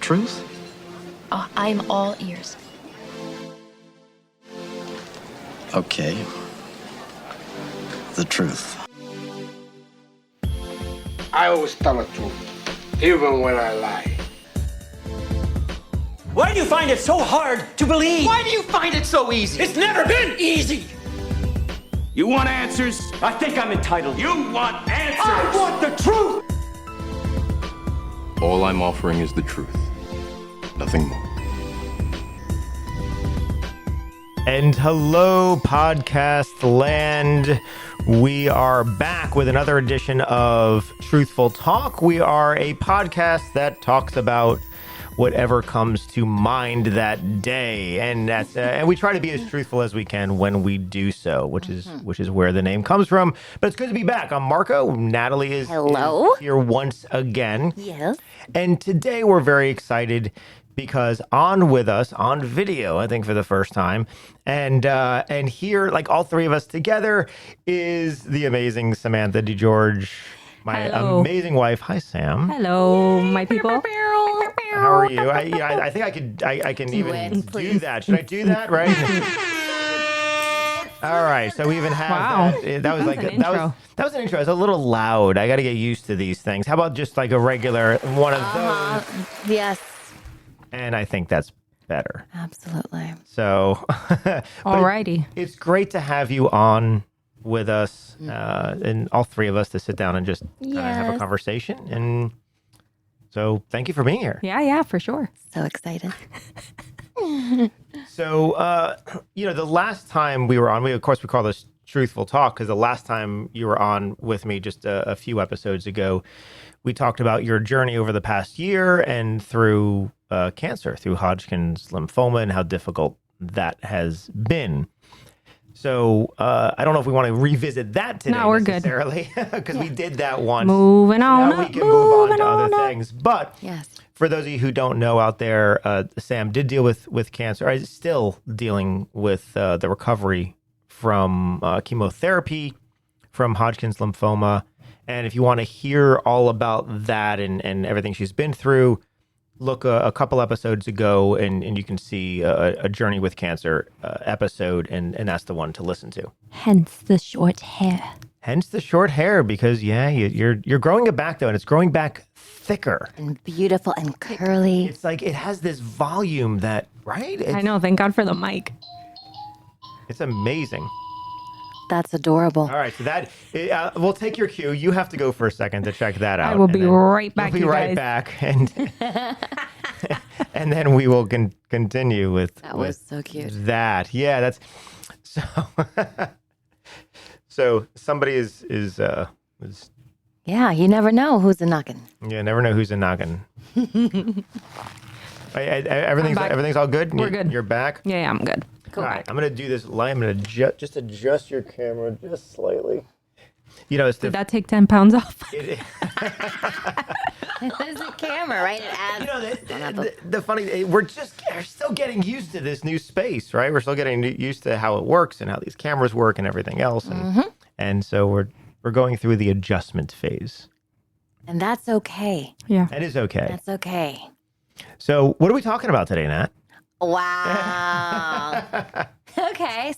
truth? Oh, I'm all ears. Okay. The truth. I always tell the truth, even when I lie. Why do you find it so hard to believe? Why do you find it so easy? It's never been easy. You want answers? I think I'm entitled. You want answers? I want the truth. All I'm offering is the truth. Nothing more. And hello, podcast land. We are back with another edition of Truthful Talk. We are a podcast that talks about whatever comes to mind that day, and that's and we try to be as truthful as we can when we do so, which is where the name comes from. But it's good to be back. I'm Marco. Natalie is here once again. Yes. And today we're very excited because on with us on video, I think for the first time, and here, like all three of us together, is the amazing Samantha DiGeorge, my amazing wife. Hi, Sam. Hello, my people. How are you? I think I can even do that. Should I do that? Right. All right. So we even have that. That was like that was an intro. It's a little loud. I got to get used to these things. How about just like a regular one of those? Yes. And I think that's better. Absolutely. So, alrighty. It's great to have you on with us, and all three of us to sit down and just have a conversation. And so, thank you for being here. Yeah, for sure. So excited. So, the last time we were on, we call this Truthful Talk because the last time you were on with me just a few episodes ago, we talked about your journey over the past year and through cancer, through Hodgkin's lymphoma, and how difficult that has been. So I don't know if we want to revisit that today necessarily, because we did that once. Moving on. Now we can move on to other things. But yes. For those of you who don't know out there, Sam did deal with cancer. Is still dealing with the recovery from chemotherapy, from Hodgkin's lymphoma. And if you want to hear all about that and everything she's been through, look a couple episodes ago and you can see a Journey with Cancer episode, and that's the one to listen to. Hence the short hair. Hence the short hair, because you're growing it back though, and it's growing back thicker and beautiful and curly. It's like it has this volume that, right? I know. Thank God for the mic. It's amazing. That's adorable. All right, so we'll take your cue. You have to go for a second to check that out. I will be right back. You'll be right back, and and then we will continue with that. Was so cute. That that's so. So somebody is. Yeah, you never know who's a knocking. Yeah, never know who's a knocking. Everything's all good. We're good. You're back. Yeah, I'm good. Cool. All right, I'm gonna do this. I'm gonna just adjust your camera just slightly. Did that take 10 pounds off? There's a camera, right? It adds. The funny, we're still getting used to this new space, right? We're still getting used to how it works and how these cameras work and everything else, and so we're going through the adjustment phase. And that's okay. Yeah, that is okay. That's okay. So, what are we talking about today, Nat? Wow. Okay.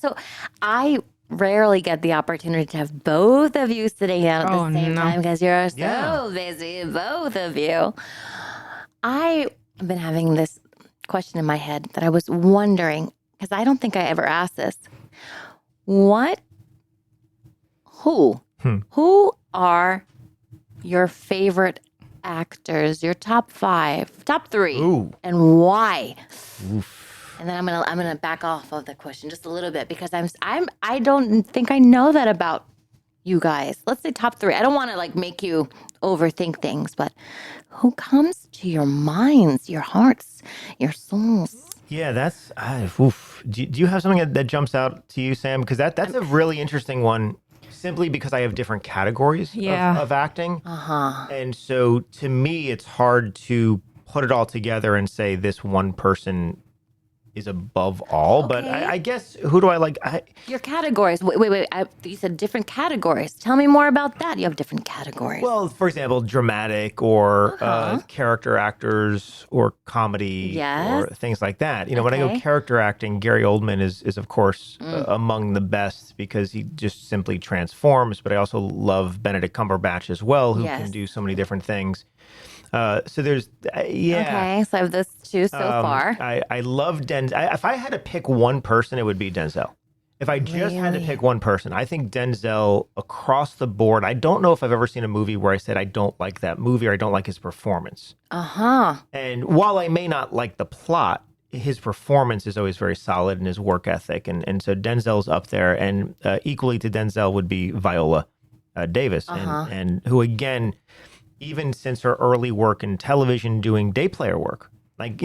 So I rarely get the opportunity to have both of you sitting down at the same time because you're so busy, both of you. I've been having this question in my head that I was wondering, because I don't think I ever asked this. Who are your favorite actors, your top 5, top 3, and why? Oof. And then I'm gonna back off of the question just a little bit because I don't think I know that about you guys. Let's say top 3. I don't want to make you overthink things, but who comes to your minds, your hearts, your souls? Yeah, that's Do you have something that jumps out to you, Sam? Because that's a really interesting one. Simply because I have different categories of acting. And so to me, it's hard to put it all together and say this one person is above all. But Okay. I guess, who do I like? Your categories. Wait. You said different categories. Tell me more about that. You have different categories. Well, for example, dramatic or character actors or comedy Yes. or things like that. When I go Okay. character acting, Gary Oldman is of course among the best because he just simply transforms. But I also love Benedict Cumberbatch as well, who Yes. can do so many different things. So there's, yeah. Okay, so I have those two so far. I love Denzel. If I had to pick one person, it would be Denzel. If I just had to Really? pick one person, I think Denzel across the board. I don't know if I've ever seen a movie where I said I don't like that movie or I don't like his performance. And while I may not like the plot, his performance is always very solid and his work ethic. And so Denzel's up there. And equally to Denzel would be Viola Davis, and who, again, even since her early work in television doing day player work, like,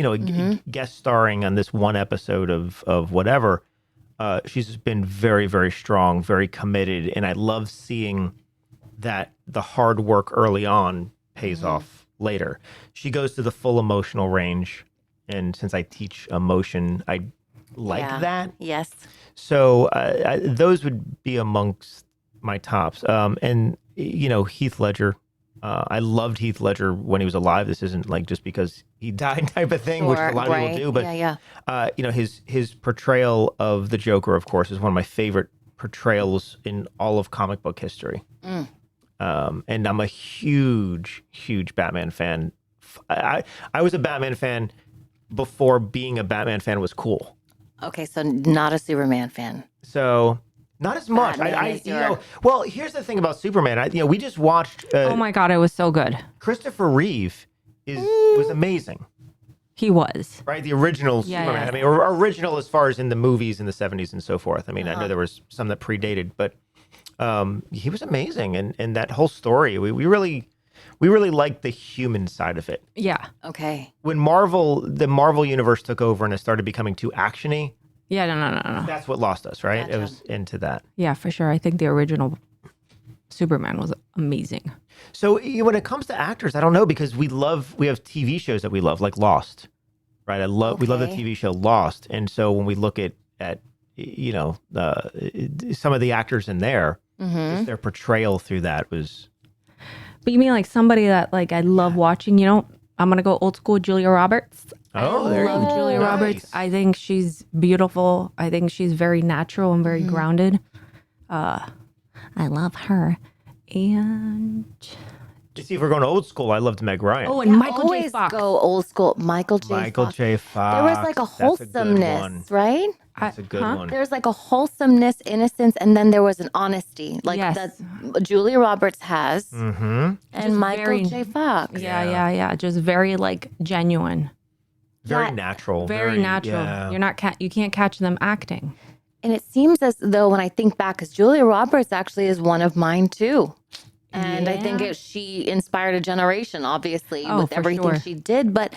guest starring on this one episode of whatever, she's been very, very strong, very committed. And I love seeing that the hard work early on pays off later. She goes to the full emotional range. And since I teach emotion, I like that. Yes. So those would be amongst my tops. And, Heath Ledger. I loved Heath Ledger when he was alive. This isn't like just because he died type of thing, which a lot of people do. But, his portrayal of the Joker, of course, is one of my favorite portrayals in all of comic book history. And I'm a huge, huge Batman fan. I was a Batman fan before being a Batman fan was cool. Okay, so not a Superman fan. So not as much. Well, here's the thing about Superman. We just watched. Oh my God, it was so good. Christopher Reeve was amazing. He was. Right, the original Superman. yeah. I mean, or original as far as in the movies in the 70s and so forth. I mean, I know there was some that predated, but he was amazing, and that whole story, we really liked the human side of it. Yeah. Okay. When the Marvel universe took over and it started becoming too actiony, Yeah, no. that's what lost us, right? Gotcha. It was into that. Yeah, for sure. I think the original Superman was amazing. So when it comes to actors, I don't know, because we have TV shows that we love, like Lost, right? We love the TV show Lost, and so when we look at some of the actors in there, just their portrayal through that was. But you mean like somebody that like I love watching? I'm gonna go old school. Julia Roberts. Oh, I love Julia Nice. Roberts. I think she's beautiful. I think she's very natural and very grounded. I love her. And You see, if we're going old school, I loved Meg Ryan. and Michael J. Always Fox. go old school. Michael J. Fox. There was like a That's good one. wholesomeness, right? That's a good one. There's like a wholesomeness, innocence, and then there was an honesty, like Yes. that Julia Roberts has, and Just Michael very- J. Fox. Yeah. Just very like genuine, Very Yeah. natural. very natural. Yeah. You can't catch them acting. And it seems as though when I think back, because Julia Roberts actually is one of mine too. And I think she inspired a generation, obviously, Oh, with for everything sure. she did. But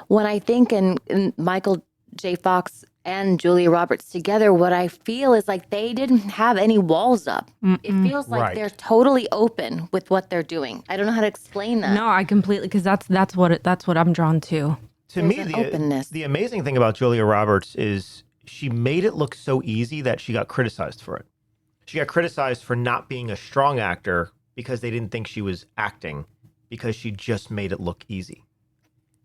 when I think in Michael J. Fox and Julia Roberts together, what I feel is like they didn't have any walls up. It feels like Right. they're totally open with what they're doing. I don't know how to explain that. No, I completely because that's what I'm drawn to. To There's me, an openness. the amazing thing about Julia Roberts is she made it look so easy that she got criticized for it. She got criticized for not being a strong actor because they didn't think she was acting, because she just made it look easy.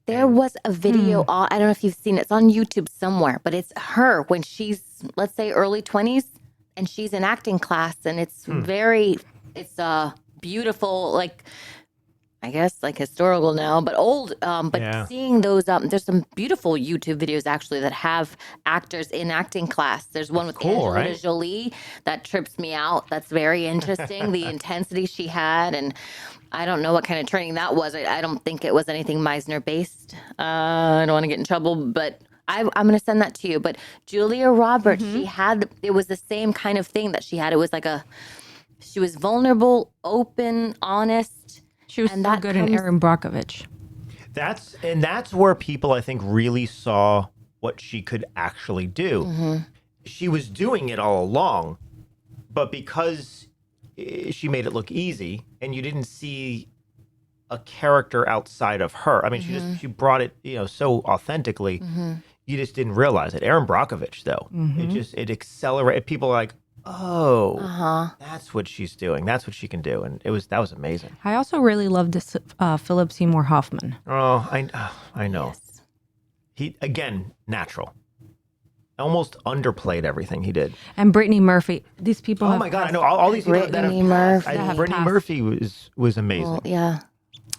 There was a video, I don't know if you've seen it. It's on YouTube somewhere, but it's her when she's, let's say, early 20s, and she's in acting class, and it's it's beautiful, like, I guess, like historical now, but old. But seeing those, there's some beautiful YouTube videos actually that have actors in acting class. There's one with Angelina Jolie that trips me out. That's very interesting. The intensity she had, and I don't know what kind of training that was. I don't think it was anything Meisner based. I don't want to get in trouble, but I'm going to send that to you. But Julia Roberts, it was the same kind of thing that she had. It was like she was vulnerable, open, honest. She was so good in Erin Brockovich. That's where people, I think, really saw what she could actually do. She was doing it all along, but because she made it look easy and you didn't see a character outside of her. I mean, she brought it, so authentically. you just didn't realize it. Aaron Brockovich, though, it accelerated. People are like, oh, that's what she's doing. That's what she can do, and that was amazing. I also really loved this, Philip Seymour Hoffman. Oh, I know. Yes. He again natural. Almost underplayed everything he did. And Brittany Murphy. These people. Oh my God! I know all these people that have Brittany Murphy. passed. Brittany Murphy was amazing. Well, yeah.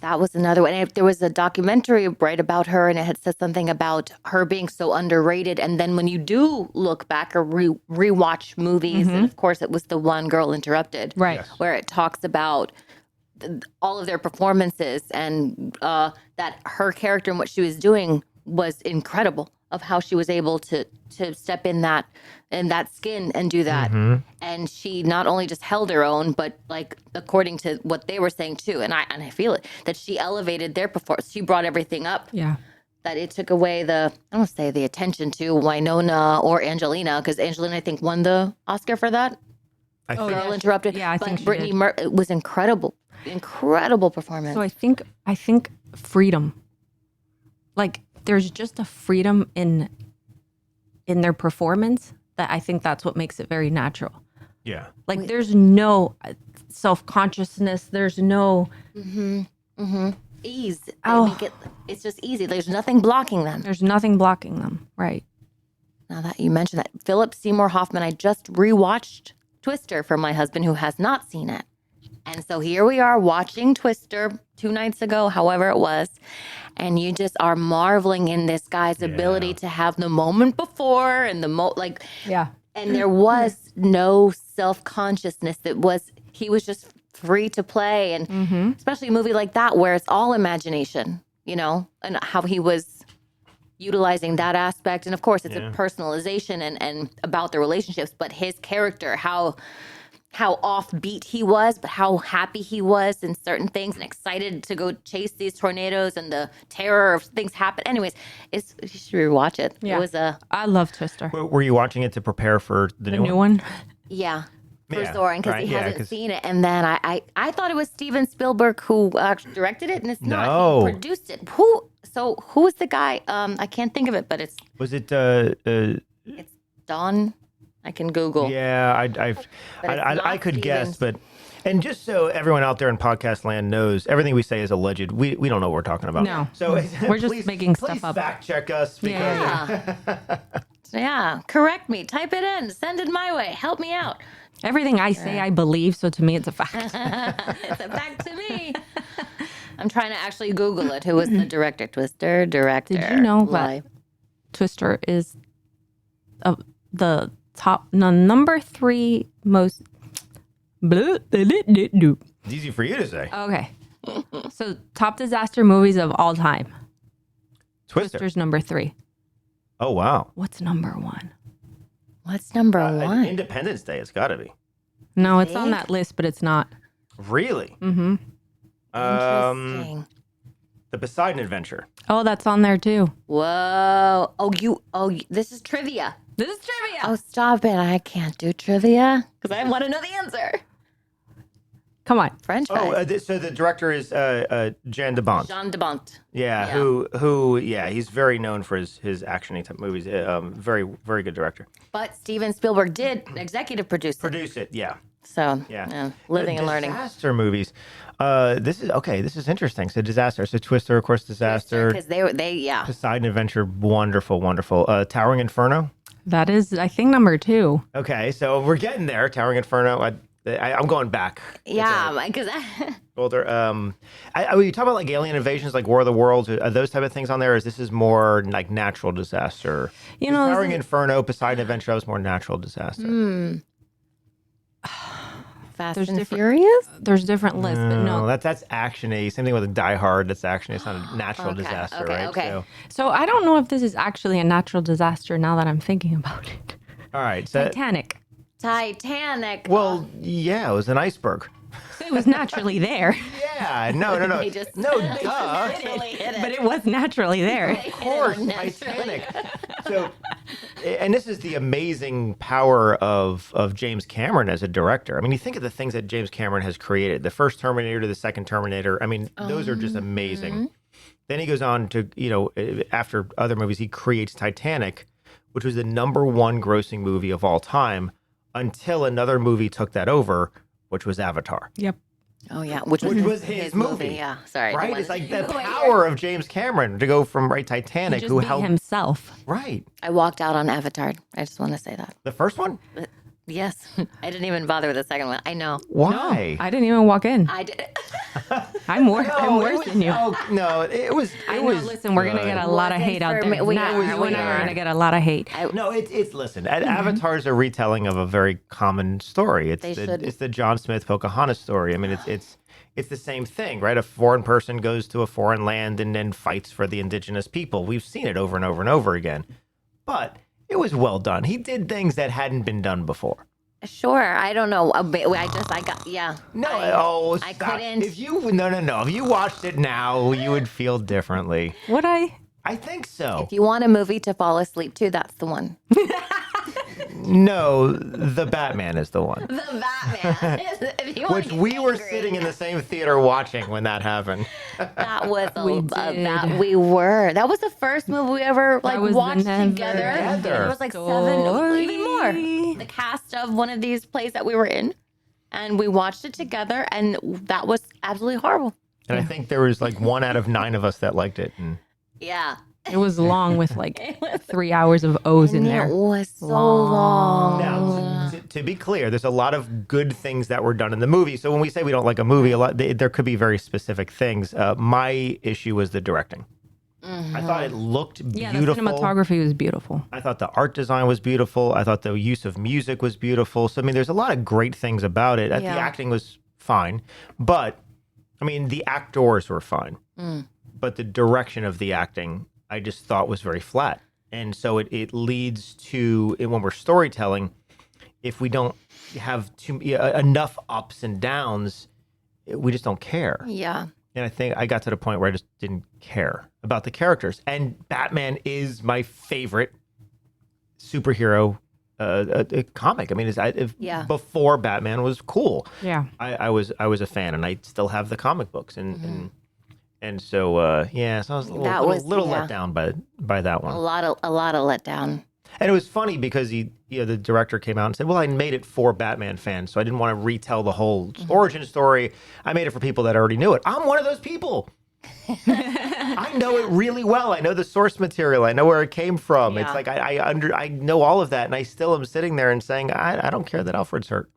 That was another one. And there was a documentary right about her, and it had said something about her being so underrated. And then when you do look back or rewatch movies, and of course it was The One Girl Interrupted, Right. where it talks about all of their performances and that her character and what she was doing was incredible. Of how she was able to step in that skin and do that. And she not only just held her own, but like according to what they were saying too, and I feel it, that she elevated their performance. She brought everything up. Yeah. That it took away I don't want to say the attention to Winona or Angelina, because Angelina I think won the Oscar for that. I think Girl Interrupted. Yeah, I think she Brittany did. It was incredible performance. So I think freedom. Like there's just a freedom in their performance that I think that's what makes it very natural. yeah. Like there's no self-consciousness. There's no Ease. Oh. They make it's just easy. There's nothing blocking them. There's nothing blocking them. Right. Now that you mentioned that, Philip Seymour Hoffman, I just rewatched Twister for my husband who has not seen it. And so here we are watching Twister 2 nights ago, however it was. And you just are marveling in this guy's ability to have the moment before and Yeah. and there was no self-consciousness. He was just free to play. And especially a movie like that where it's all imagination, and how he was utilizing that aspect. And of course, it's a personalization and about the relationships, but his character, how offbeat he was, but how happy he was in certain things and excited to go chase these tornadoes and the terror of things happen. Anyways, you should rewatch it. Yeah. It was I love Twister. Were you watching it to prepare for the The new new one? one. yeah. For Yeah, Zoran, because right, he yeah, hasn't 'cause- seen it. And then I thought it was Steven Spielberg who directed it, and it's not. No. He produced it. Who's the guy? I can't think of it, but it's Was it? Don. I can Google. Yeah, But it's I not could guess, Stevens. but and just so everyone out there in podcast land knows, everything we say is alleged. We don't know what we're talking about. No. So We're just please- making stuff please up. fact check us because Yeah. Yeah. Correct me. Type it in. Send it my way. Help me out. Everything I say, I believe. So to me, it's a fact. It's a fact to me. I'm trying to actually Google it. Who was the director? Twister director. Did you know that Live. Twister is the number 3 most. it's easy for you to say. Okay. So top disaster movies of all time. Twister. Twister's number 3. Oh wow. What's number 1? What's number one? Independence Day. It's got to be. No, it's on think? that list, but it's not. Really? Mm-hmm. Interesting. The Poseidon Adventure. Oh, that's on there too. Whoa. This is trivia. This is trivia. Oh, stop it. I can't do trivia because I want to know the answer. Come on. French Oh, fries. so the director is Jan de Bont. Jean de Bont. Yeah, Yeah. he's very known for his action-y type movies. Very, very good director. But Steven Spielberg did executive produce it. Produce it, yeah. So, Yeah. living and learning. Disaster movies. This is interesting. So disaster. So Twister, of course, disaster. Because they Poseidon Adventure, wonderful, wonderful. Towering Inferno. That is, I think, number 2. Okay, so we're getting there. Towering Inferno. I'm going back. Yeah, because Older. Are you talking about like alien invasions, like War of the Worlds? Are those type of things on there? Or is this more like natural disaster? You know, Towering Inferno, Poseidon Adventure was more natural disaster. Fast There's and different- Furious? There's different lists, but no. That's action-y. Same thing with Die Hard. That's action-y. It's not a natural disaster, right? okay. So, So I don't know if this is actually a natural disaster now that I'm thinking about it. all right. So, Titanic. well, yeah, it was an iceberg. So it was naturally there, Yeah, no. They just No, duh. naturally hit it. but it was naturally there. Of course, Titanic. So, and this is the amazing power of James Cameron as a director. I mean, you think of the things that James Cameron has created. The first Terminator to the second Terminator. I mean, those are just amazing. Then he goes on to, after other movies, he creates Titanic, which was the #1 grossing movie of all time until another movie took that over, which was Avatar. Yep. Oh yeah, which was his movie. Yeah, sorry. Right? It's like the power of James Cameron to go from Titanic, He just beat himself. Right. I walked out on Avatar. I just want to say that. The first one? Yes, I didn't even bother with the second one. I know. Why? I didn't even walk in. I did. I'm worse than you. Oh, no, it was. Listen, we're gonna get a lot of hate out there. We're gonna get a lot of hate. No, it's listen. Avatar is a retelling of a very common story. It's the John Smith Pocahontas story. I mean, it's the same thing, right? A foreign person goes to a foreign land and then fights for the indigenous people. We've seen it over and over and over again, but it was well done. He did things that hadn't been done before. Sure, I don't know. I got. No, I couldn't. If you watched it now, you would feel differently. Would I? I think so. If you want a movie to fall asleep to, that's the one. No, the Batman is the one. The Batman. If you want Which to get we were angry. sitting in the same theater watching when that happened. That was We were. That was the first movie we ever was watched never together. together. It was like 7, even more. The cast of one of these plays that we were in, and we watched it together, and that was absolutely horrible. And I think there was like 1 out of 9 of us that liked it. And Yeah. It was long with like 3 hours of O's in there. It was so long. now, to be clear, there's a lot of good things that were done in the movie. So when we say we don't like a movie, there could be very specific things. My issue was the directing. I thought it looked Yeah, beautiful. the cinematography was beautiful. I thought the art design was beautiful. I thought the use of music was beautiful. So, I mean, there's a lot of great things about it. The acting was fine. But, I mean, the actors were fine. But the direction of the acting, I just thought was very flat. And so it leads to, when we're storytelling, if we don't have enough ups and downs, we just don't care. Yeah. And I think I got to the point where I just didn't care about the characters. And Batman is my favorite superhero comic. I mean, before Batman was cool. Yeah. I was a fan, and I still have the comic books. And so so I was a little let down by that one. A lot of letdown. And it was funny because the director came out and said, well, I made it for Batman fans, so I didn't want to retell the whole origin story. I made it for people that already knew it. I'm one of those people. I know it really well. I know the source material. I know where it came from. Yeah. It's like I know all of that, and I still am sitting there and saying, I don't care that Alfred's hurt.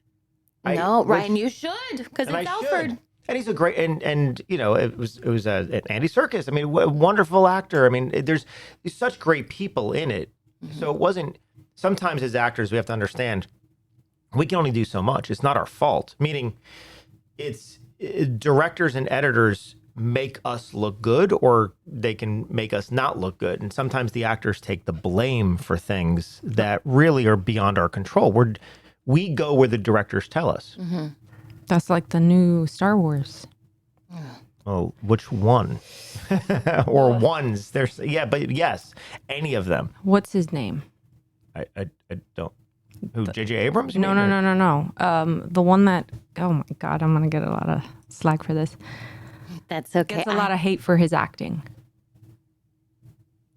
Ryan, you should, because it's I Alfred. should. And he's a great, and it was Andy Serkis. I mean, a wonderful actor. I mean, there's such great people in it. So it wasn't, sometimes as actors, we have to understand, we can only do so much. It's not our fault. Meaning, it's directors and editors make us look good, or they can make us not look good. And sometimes the actors take the blame for things that really are beyond our control. We go where the directors tell us. That's like the new Star Wars. Oh, which one? Or ones? But yes, any of them. What's his name? I don't. Who? J.J. Abrams? No. The one that. Oh my God, I'm gonna get a lot of slack for this. That's okay. Gets a lot of hate for his acting.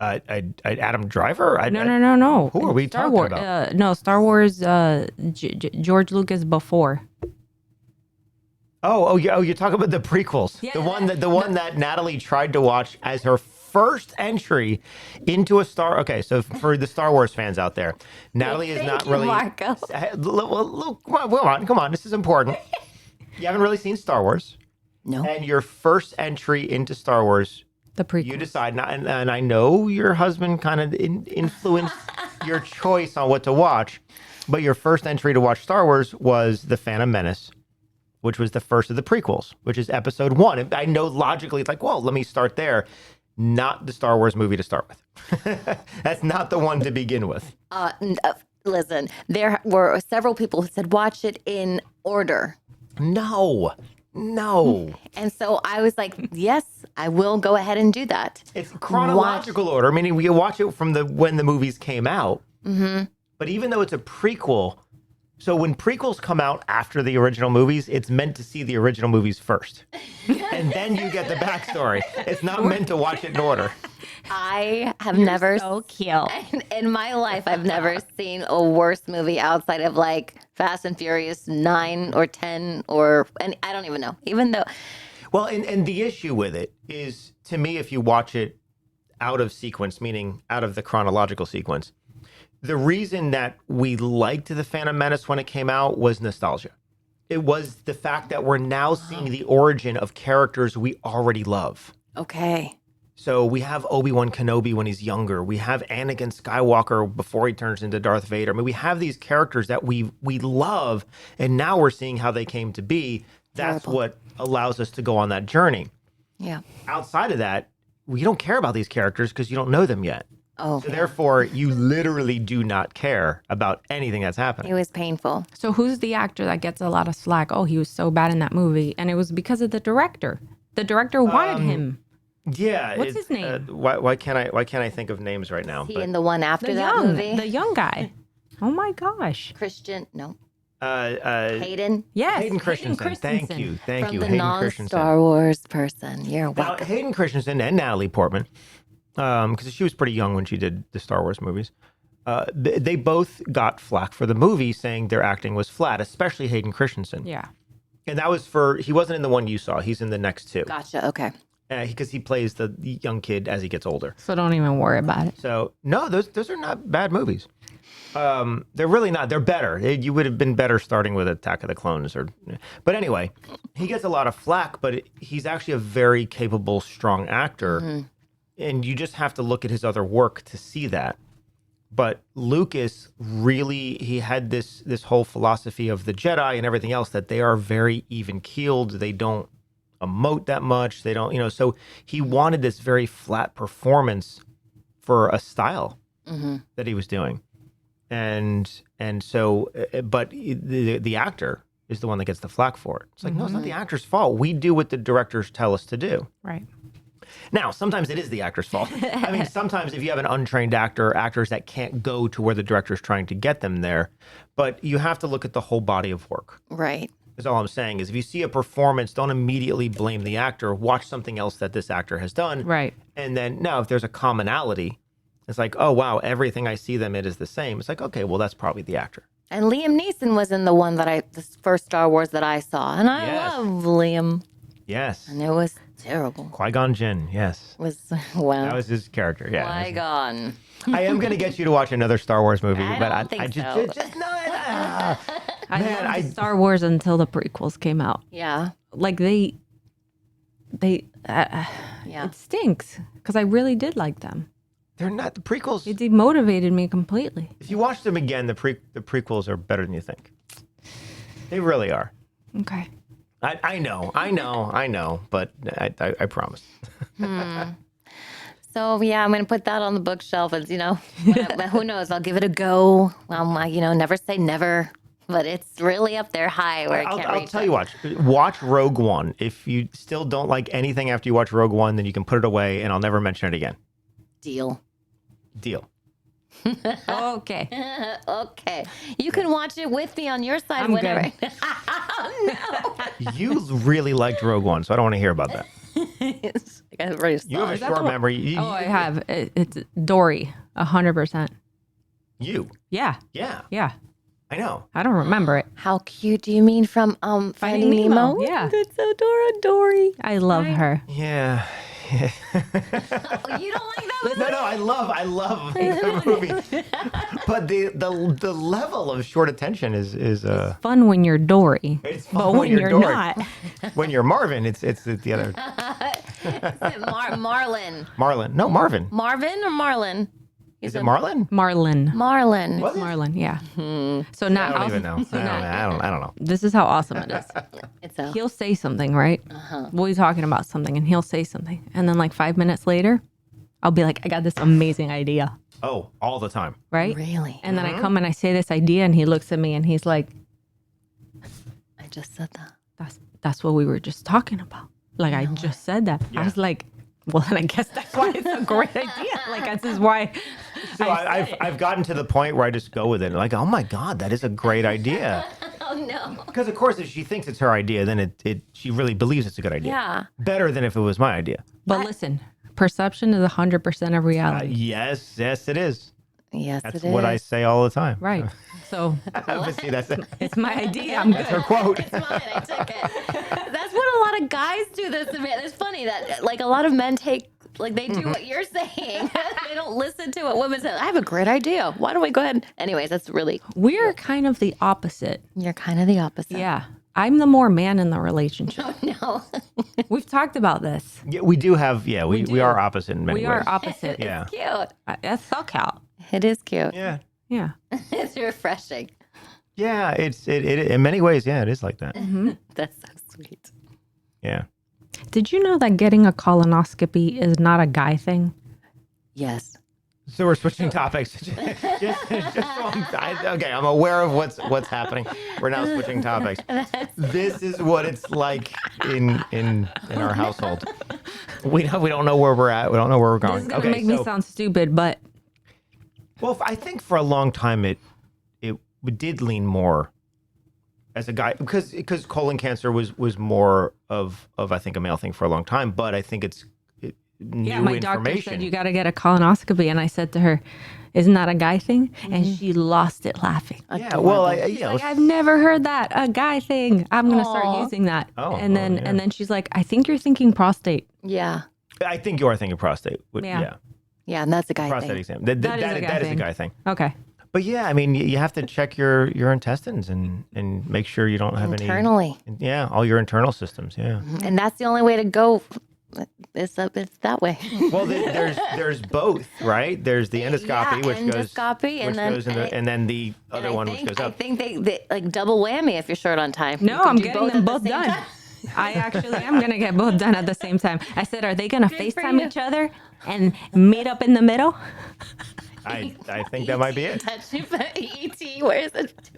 Adam Driver? No. Who are we Star talking Wars, about? Star Wars. George Lucas before. Oh, you're talking about the prequels. Yeah, the one that Natalie tried to watch as her first entry into a Star. Okay, so for the Star Wars fans out there, Natalie is not really. Marco. Come on, this is important. You haven't really seen Star Wars. No. And your first entry into Star Wars, The prequel. you decide not, and I know your husband kind of influenced your choice on what to watch, but your first entry to watch Star Wars was The Phantom Menace, which was the first of the prequels, which is episode 1. And I know logically it's like, well, let me start there. Not the Star Wars movie to start with. That's not the one to begin with. Listen, there were several people who said, watch it in order. No. And so I was like, yes, I will go ahead and do that. It's chronological order, meaning we watch it from when the movies came out. But even though it's a prequel, So when prequels come out after the original movies, it's meant to see the original movies first. And then you get the backstory. It's not meant to watch it in order. I have never So cute. in my life I've never seen a worse movie outside of like Fast and Furious 9 or 10 and I don't even know. Even though Well, and the issue with it is, to me, if you watch it out of sequence, meaning out of the chronological sequence, the reason that we liked The Phantom Menace when it came out was nostalgia. It was the fact that we're now seeing the origin of characters we already love. okay. So we have Obi-Wan Kenobi when he's younger. We have Anakin Skywalker before he turns into Darth Vader. I mean, we have these characters that we love, and now we're seeing how they came to be. That's Terrible. what allows us to go on that journey. Yeah. Outside of that, we don't care about these characters because you don't know them yet. Oh. So therefore, you literally do not care about anything that's happening. It was painful. So who's the actor that gets a lot of slack? Oh, he was so bad in that movie. And it was because of the director. The director wanted him. Yeah. What's his name? Why can't I think of names right now? He in the one after that movie? The young guy. Oh my gosh. Christian, no. Hayden Hayden. Yes. Christensen. Thank Christensen. you. From Hayden the Christensen. non-Star Wars person. You're Now, welcome. Hayden Christensen and Natalie Portman, because she was pretty young when she did the Star Wars movies, they both got flack for the movie, saying their acting was flat, especially Hayden Christensen. Yeah. And that was he wasn't in the one you saw. He's in the next two. Gotcha. Okay. Because he plays the young kid as he gets older. So don't even worry about it. So, no, those are not bad movies. They're really not. They're better. You would have been better starting with Attack of the Clones. But anyway, he gets a lot of flack, but he's actually a very capable, strong actor. And you just have to look at his other work to see that. But Lucas really, he had this whole philosophy of the Jedi and everything else, that they are very even-keeled. They don't emote that much. They don't, so he wanted this very flat performance for a style that he was doing. And so, but the actor is the one that gets the flack for it. It's like, no, it's not the actor's fault. We do what the directors tell us to do. Right. Now, sometimes it is the actor's fault. I mean, sometimes if you have an untrained actors that can't go to where the director's trying to get them there, but you have to look at the whole body of work. Right. Is all I'm saying is if you see a performance, don't immediately blame the actor. Watch something else that this actor has done. Right. And then now if there's a commonality, it's like, oh, wow, everything I see them in is the same. It's like, okay, well, that's probably the actor. And Liam Neeson was in the first Star Wars that I saw. And I Yes. love Liam. Yes. And it was terrible. Qui-Gon Jinn, yes. Wow. That was his character, yeah. Qui-Gon. I am going to get you to watch another Star Wars movie, I but don't think I just, so. just no. I Man, loved Star Wars until the prequels came out. Yeah. Like they Yeah. it stinks because I really did like them. They're not the prequels. It demotivated me completely. If you watch them again, the prequels are better than you think. They really are. Okay. I know, but I promise. So yeah, I'm gonna put that on the bookshelf, and who knows? I'll give it a go. Never say never, but it's really up there high where I can't reach. I'll tell you what. Watch Rogue One. If you still don't like anything after you watch Rogue One, then you can put it away, and I'll never mention it again. Deal. Okay. Okay. You can watch it with me on your side I'm whenever. good. You really liked Rogue One, so I don't want to hear about that. I already saw You have a it. short memory. Oh, I have. It's Dory, 100%. You. Yeah. Yeah, Yeah. I know. I don't remember it. How cute do you mean from Finding Nemo? Yeah. That's so Dory. I love her. Yeah. Oh, you don't like that movie? No, I love the movie, but the level of short attention is Fun when you're Dory. it's fun But when you're Dory. not, When you're Marvin, it's the other Marlin. Marlin. No, Marvin. Marvin or Marlin? Is it Marlin? Marlin. Marlin. Was it? Marlin, yeah. So now I don't even know. I don't know. This is how awesome it is. It's a He'll say something, right? We'll be talking about something and he'll say something. And then like 5 minutes later, I'll be like, I got this amazing idea, Oh, all the time. right? really. And then I come and I say this idea and he looks at me and he's like, I just said that. that's what we were just talking about. Like I just said that. Yeah. I was like, well, then I guess that's why it's a great idea. Like this is why So I've gotten to the point where I just go with it. Like, oh my God, that is a great idea. Oh no. Because of course, if she thinks it's her idea, then she really believes it's a good idea. Yeah. Better than if it was my idea. But listen, perception is 100% of reality. Yes, it is. Yes, That's it is. what I say all the time. Right. So But see, that's it's my idea. I'm her good. quote. It's mine. I took it. That's what a lot of guys do. This it's funny that like a lot of men take they do what you're saying. They don't listen to what women say. I have a great idea. Why don't we go ahead? Anyways, that's really We're kind of the opposite. you're kind of the opposite. Yeah. I'm the more man in the relationship. No. We've talked about this. Yeah, we do have. Yeah, we do. are opposite in many We ways. are opposite. Yeah. Cute. That's so cute. It is cute. Yeah. Yeah. It's refreshing. Yeah. It in many ways. Yeah, it is like that. That's so sweet. Yeah. Did you know that getting a colonoscopy is not a guy thing? Yes. So we're switching topics. just so I'm aware of what's happening. We're now switching topics. This is what it's like in our household. We don't know where we're at. We don't know where we're This going. is gonna make me sound stupid, but Well, I think for a long time it did lean more as a guy because colon cancer was more of I think a male thing for a long time, but I think it's new yeah, my information. doctor said you got to get a colonoscopy, and I said to her, "Isn't that a guy thing?" And she lost it laughing. Yeah, well, Like, I've never heard that a guy thing. I'm gonna start using that. Oh, and then yeah. and then she's like, "I think you're thinking prostate." Yeah. I think you are thinking prostate. Yeah. Yeah, and that's a guy Prostate thing. exam. That is a guy That is a thing. guy thing. Okay. But yeah, I mean, you have to check your intestines and make sure you don't have Internally. any. Yeah, all your internal systems. Yeah. And that's the only way to go. It's that way. Well, there's both, right? There's the endoscopy, Yeah, which endoscopy, and then- and then the other one which goes I up. think they like double whammy if you're short on time. No, You can I'm do getting them at the both same done. time. I actually am gonna get both done at the same time. I said, "Are they gonna for FaceTime you. each other and meet up in the middle?" I think that might be it. Touch ET, where is it?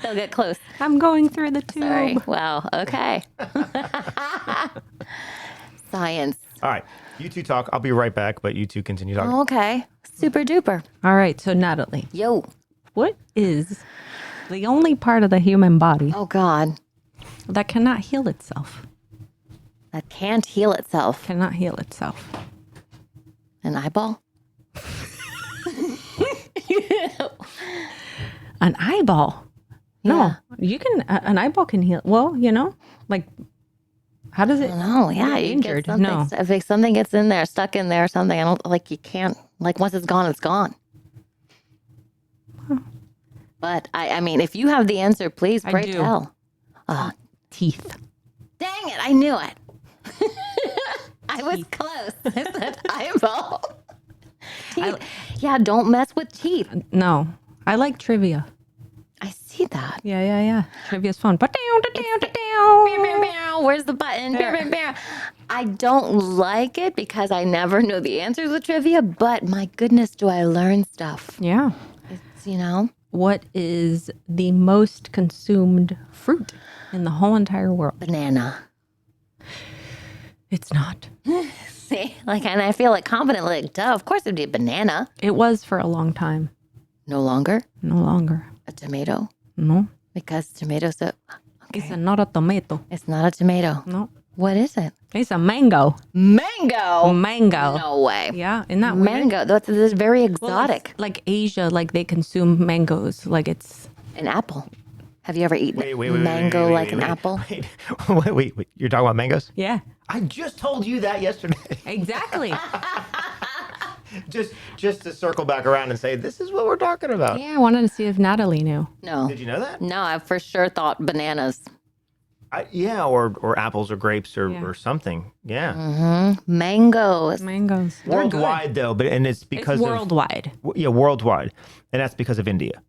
They'll get close. I'm going through the tube. Sorry. Wow. Okay. Science. All right, you two talk. I'll be right back, but you two continue talking. Okay. Super duper. All right, so Natalie, Yo. what is the only part of the human body Oh God. that cannot heal itself? That can't heal itself. Cannot heal itself. An eyeball. An eyeball. No, Yeah. you can. An eyeball can heal. Well, like how does it? No. Yeah. You're You injured. get something. No. If something gets in there, stuck in there, or something. I don't like. You can't. Like once it's gone, it's gone. But I mean, if you have the answer, please I pray do. tell. Teeth. Dang it! I knew it. I was close. I said eyeball. Teeth. Yeah, don't mess with teeth. No, I like trivia. I see that. Yeah. Trivia's fun. But Where's the button? I don't like it because I never know the answers with trivia, but my goodness, do I learn stuff. yeah. It's, What is the most consumed fruit in the whole entire world? banana. It's not. See? And I feel confidently, duh, of course it'd be a banana. It was for a long time. No longer No longer. a tomato No. because tomatoes, It's not a tomato. it's not a tomato. No. What is it? It's a mango. Mango. Mango. No way. Yeah, isn't that weird? Mango. That's very Well, exotic. it's like Asia, like they consume mangoes. Like it's An apple. Have you ever eaten Wait, mango wait, like wait, an wait. apple? Wait. You're talking about mangoes? yeah, I just told you that yesterday. exactly. just to circle back around and say this is what we're talking about. Yeah, I wanted to see if Natalie knew. No. Did you know that? No, I for sure thought bananas. Yeah, or apples or grapes or, Yeah. or something. Yeah. Mangoes. Mangoes. They're good. Worldwide though, but and it's It's because worldwide. worldwide, and that's because of India,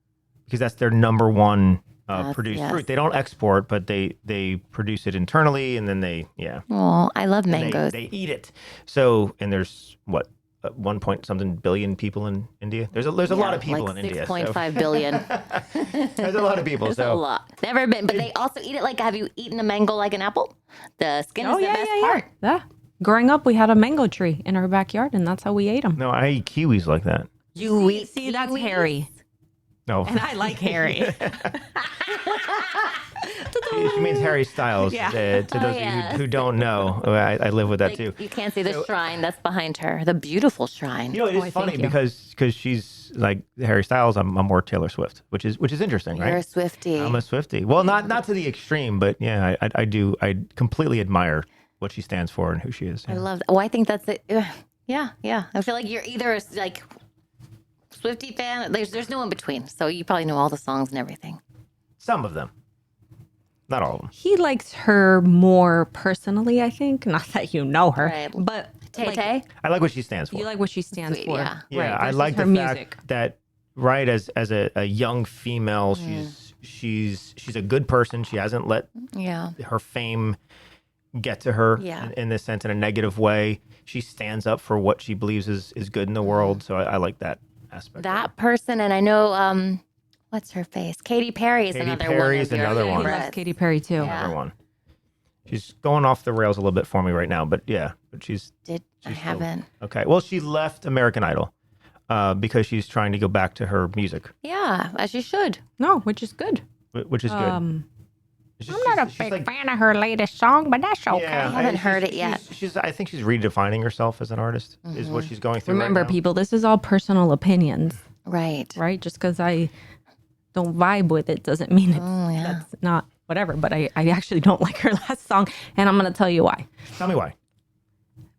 because that's their number one produced yes. fruit. They don't export, but they produce it internally, and then they Oh, I love they- mangoes. They eat it. So and there's what 1 point something billion people in India. There's a lot of people like in India. 6.5 billion. There's a lot of people. There's a So lot. Never been, but they also eat it have you eaten a mango like an apple? The skin is the best part. Yeah. Growing up, we had a mango tree in our backyard, and that's how we ate them. no, I eat kiwis like that. You See, that's Harry. No, And I like Harry. she means Harry Styles. Yeah. To those of you who don't know, I live with that too. You can't see the shrine that's behind her, the beautiful shrine. You know, it is funny because she's like Harry Styles. I'm more Taylor Swift, which is interesting, You're a right? Swiftie. I'm a Swiftie. Well, not to the extreme, but yeah, I do. I completely admire what she stands for and who she is. I Yeah. love that. Well, I think that's it. Yeah. I feel like you're either a, like Swiftie fan. There's no in between. So you probably know all the songs and everything. Some of them, not all of them. He likes her more personally, I think. Not that you know her, Right. but Tay like, Tay. I like what she stands for. you like what she stands Sweet, for. yeah. Yeah, right, I versus like her the music. fact that right as a young female, she's a good person. She hasn't let Yeah. her fame get to her Yeah. in this sense in a negative way. She stands up for what she believes is good in the world. So I like that aspect. That person, and I know, what's her face? Katy Perry is Katy another Perry one. is of your another one. He loves favorites. Katy Perry too. Yeah. Another one. She's going off the rails a little bit for me right now, but yeah, but she's I still- haven't. okay. Well, she left American Idol because she's trying to go back to her music, Yeah, as you should. No, which is good. which is good. It's just- I'm not a she's big like- fan of her latest song, but that's okay. Yeah, I haven't heard it yet. She's I think she's redefining herself as an artist. Is what she's going through. Remember, right now. people, this is all personal opinions, Right. right? Just because I don't vibe with it doesn't mean it's, yeah. that's not whatever. But I actually don't like her last song, and I'm going to tell you why. Tell me why.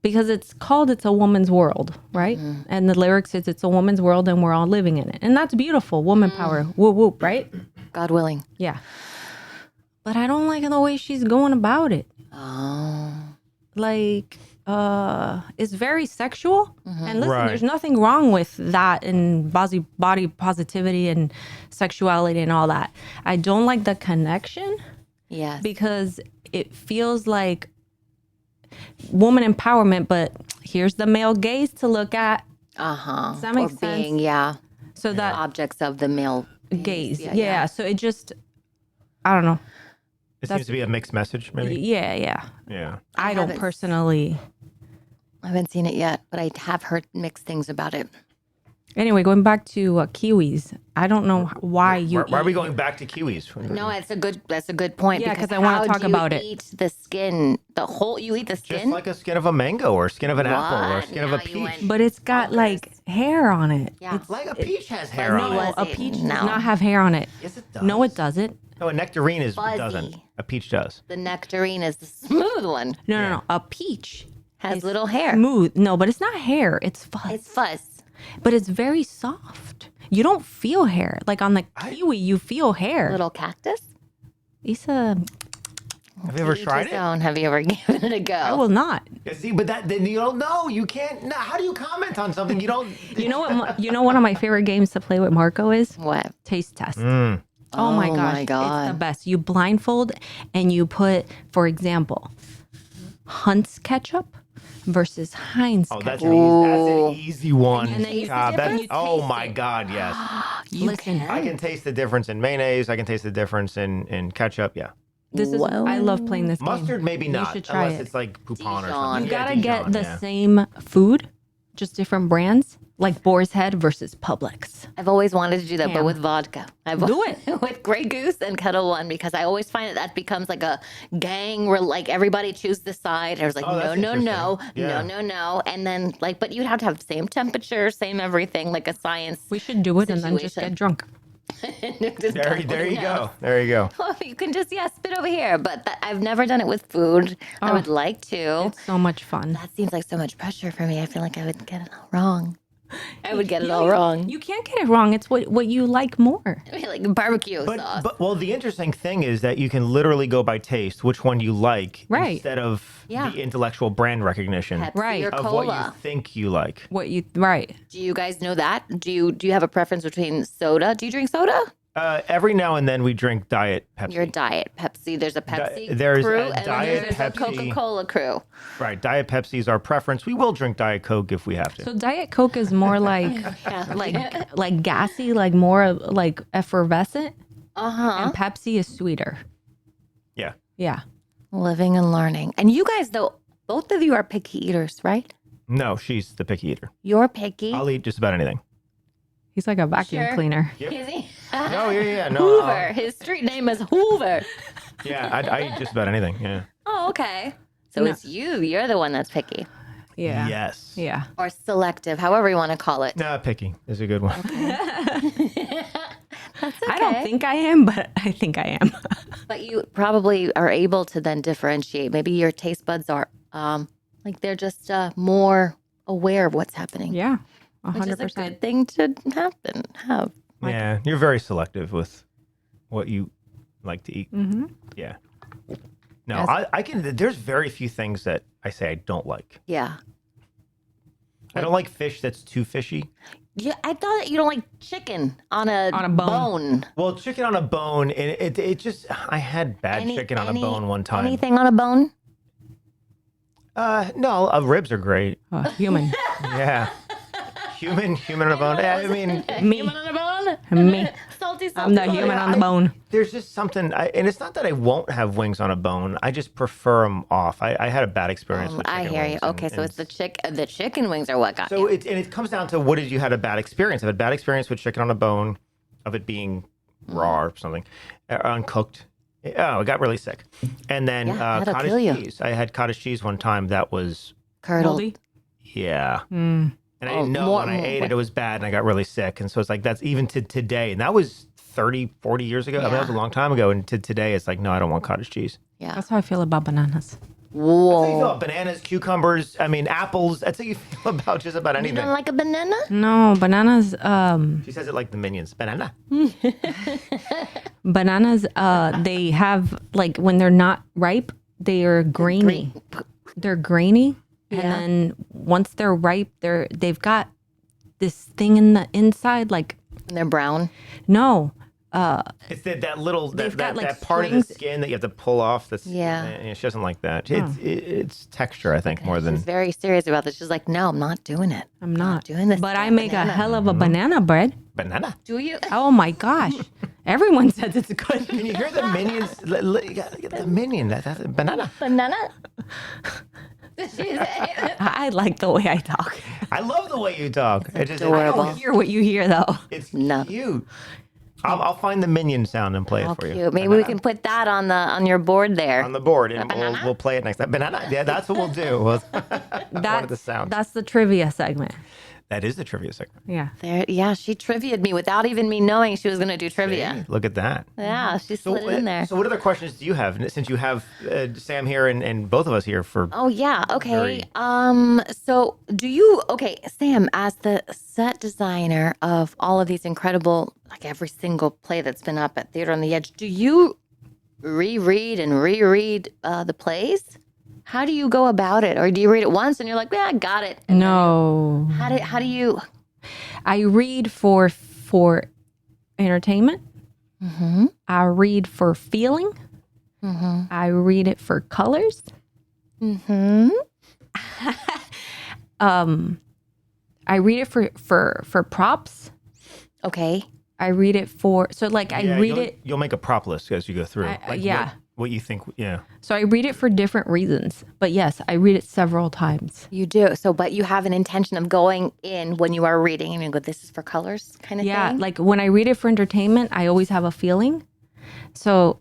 Because it's called It's a Woman's World, right? And the lyrics is It's a Woman's World and we're all living in it. And that's beautiful. Woman power. Whoop, whoop, right? God willing. Yeah. But I don't like the way she's going about it. Oh. Like, it's very sexual. And listen, Right. there's nothing wrong with that and body positivity and sexuality and all that. I don't like the connection Yes. because it feels like woman empowerment, but here's the male gaze to look at. Uh-huh. Does that make or being, sense? yeah, So that objects of the male gaze. Yeah, Yeah, yeah. So it just, I don't know. It seems to be a mixed message, maybe. Yeah. Yeah. I don't haven't- personally. I haven't seen it yet, but I have heard mixed things about it. Anyway, going back to kiwis, I don't know why you. Why are we eat- going back to kiwis? No, that's a good point. Yeah, because 'cause I wanna how talk do you about it. Eat the skin, the whole. You eat the Just skin. like a skin of a mango or skin of an apple or What? skin of a Now you peach. went- But it's got like hair on it. Yeah. Like a peach has hair on No, it. a Fuzzy. peach No. does not have hair on it. Yes, it does. No, it doesn't. No, a nectarine Fuzzy. doesn't. A peach does. The nectarine is the smooth one. No. A peach Has is little hair. smooth. No, but it's not hair. It's fuzz. It's fuzz. But it's very soft. You don't feel hair. Like on the kiwi, you feel hair. Little cactus. Isa, Have you ever Each tried his it? own. Have you ever given it a go? I will not. Yeah, see, but then you don't know. You can't. No, how do you comment on something you don't? You know what? You know one of my favorite games to play with Marco is What? taste test. Mm. Oh my Oh gosh, my God. it's the best. You blindfold and you put, for example, Hunt's ketchup versus Heinz Oh, ketchup. that's an easy one. And then you God, taste that's- it. oh You my taste it. God, yes. Listen, I can taste the difference in mayonnaise. I can taste the difference in ketchup. Yeah. this is. I love playing this game. Mustard, maybe You not, should try unless it. it's like Poupon or Dijon. something. You Yeah, gotta Dijon, get the yeah. same food, just different brands, like Boar's Head versus Publix. I've always wanted to do that, but Damn. with vodka. Do it. with Grey Goose and Kettle One because I always find that becomes like a gang where like everybody choose the side. I was like, Oh, that's no, interesting. Yeah. no, and then like, but you'd have to have the same temperature, same everything, like a science. We should do it and then just Situation. get drunk. There you go. There you go. You can just spit over here, but I've never done it with food. I would like to. It's so much fun. That seems like so much pressure for me. I feel like I would get it all wrong. I would get it all wrong. You can't get it wrong. It's what you like more. I mean, like barbecue sauce. But well, the interesting thing is that you can literally go by taste, which one you like, Right. instead of Yeah. the intellectual brand recognition Pepsi Right. or of cola. what you think you like. What you right? Do you guys know that? Do you have a preference between soda? Do you drink soda? Every now and then we drink Diet Pepsi. Your Diet Pepsi. There's a Pepsi there's crew, a and Diet then there's Pepsi. a Coca-Cola crew. Right, Diet Pepsi is our preference. We will drink Diet Coke if we have to. So Diet Coke is more like like gassy, like more like effervescent, and Pepsi is sweeter. Yeah. Yeah. Living and learning. And you guys, though, both of you are picky eaters, right? No, she's the picky eater. You're picky. I'll eat just about anything. He's like a vacuum Sure. cleaner. Is he? Oh, yeah. No. Hoover. His street name is Hoover. Yeah, I eat just about anything. Yeah. Oh, okay. So it's you. You're the one that's picky Yeah. Yes. Yeah. or selective, however you want to call it. No, picky is a good one. I don't think I am, but I think I am. But you probably are able to then differentiate. Maybe your taste buds are like they're just more aware of what's happening. Yeah. Which is a 100%. good thing to have. Yeah, you're very selective with what you like to eat. Mm-hmm. Yeah. No, I can. There's very few things that I say I don't like. Yeah. I don't like fish that's too fishy. Yeah, I thought that you don't like chicken on a bone. Well, chicken on a bone, it just, I had bad chicken on a bone one time. Anything on a bone? No, ribs are great. Human. Yeah. Human on a bone. I mean, Me. Human on a bone? Me. Salty. I'm the human on the bone. there's just something, and it's not that I won't have wings on a bone. I just prefer them off. I had a bad experience with chicken I hear you. wings Okay, so it's the chicken wings are what got So you. it comes down to what did you had a bad experience? I've had bad experience with chicken on a bone, of it being raw or something, uncooked. Oh, I got really sick. And then Yeah, that'll kill cottage you. cheese. I had cottage cheese one time that was, Curdled. Moldy? yeah. Mm. And I didn't know when I ate it, it was bad and I got really sick. And so it's like, that's even to today. And that was 30, 40 years ago. I mean, that was a long time ago. And to today, it's like, no, I don't want cottage cheese. Yeah. That's how I feel about bananas. That's how you feel Whoa. about bananas, cucumbers, I mean, apples. That's how you feel about just about You anything. don't like a banana? No, bananas, She says it like the Minions. Banana. bananas, they have, like, when they're not ripe, they are grainy. They're grainy. And then once they're ripe, they've got this thing in the inside, like, And they're brown. no. It's that little, They've got, like, that part of the strings. skin that you have to pull off. That's, Yeah. she doesn't like that. It's texture, I think, more than. She's very serious about this. She's like, no, I'm not doing it. I'm not doing this But I damn make a banana. hell of a banana bread. Banana. Do you? Oh my gosh. Everyone says it's good. Can you hear the Minions? You gotta get the Minion. That's banana. Banana? I like the way I talk. I love the way you talk. It's just, adorable. I hear what you hear though. It's No. cute. I'll find the Minion sound and play How it for you. cute. Maybe we can put that on your board there. On the board, and we'll play it next time. Banana. Yeah, that's what we'll do. One of the sounds. That's the trivia segment. That is the trivia segment. Yeah. There, yeah, she trivia'd me without even me knowing she was going to do trivia. Look at that. Yeah, she slid it in there. So what other questions do you have? Since you have Sam here and both of us here for. Oh yeah, okay. Very- So Sam, as the set designer of all of these incredible, like every single play that's been up at Theater on the Edge, do you reread the plays? How do you go about it? Or do you read it once and you're like, yeah, I got it? And No. how do you? I read for entertainment. Mm-hmm. I read for feeling. Mm-hmm. I read it for colors. Mm-hmm. I read it for props. Okay. I read it for I read it. You'll make a prop list as you go through. Yeah. What you think? Yeah. So I read it for different reasons. But yes, I read it several times. You do. So, but you have an intention of going in when you are reading and you go, this is for colors kind of Yeah, thing? like when I read it for entertainment, I always have a feeling. So,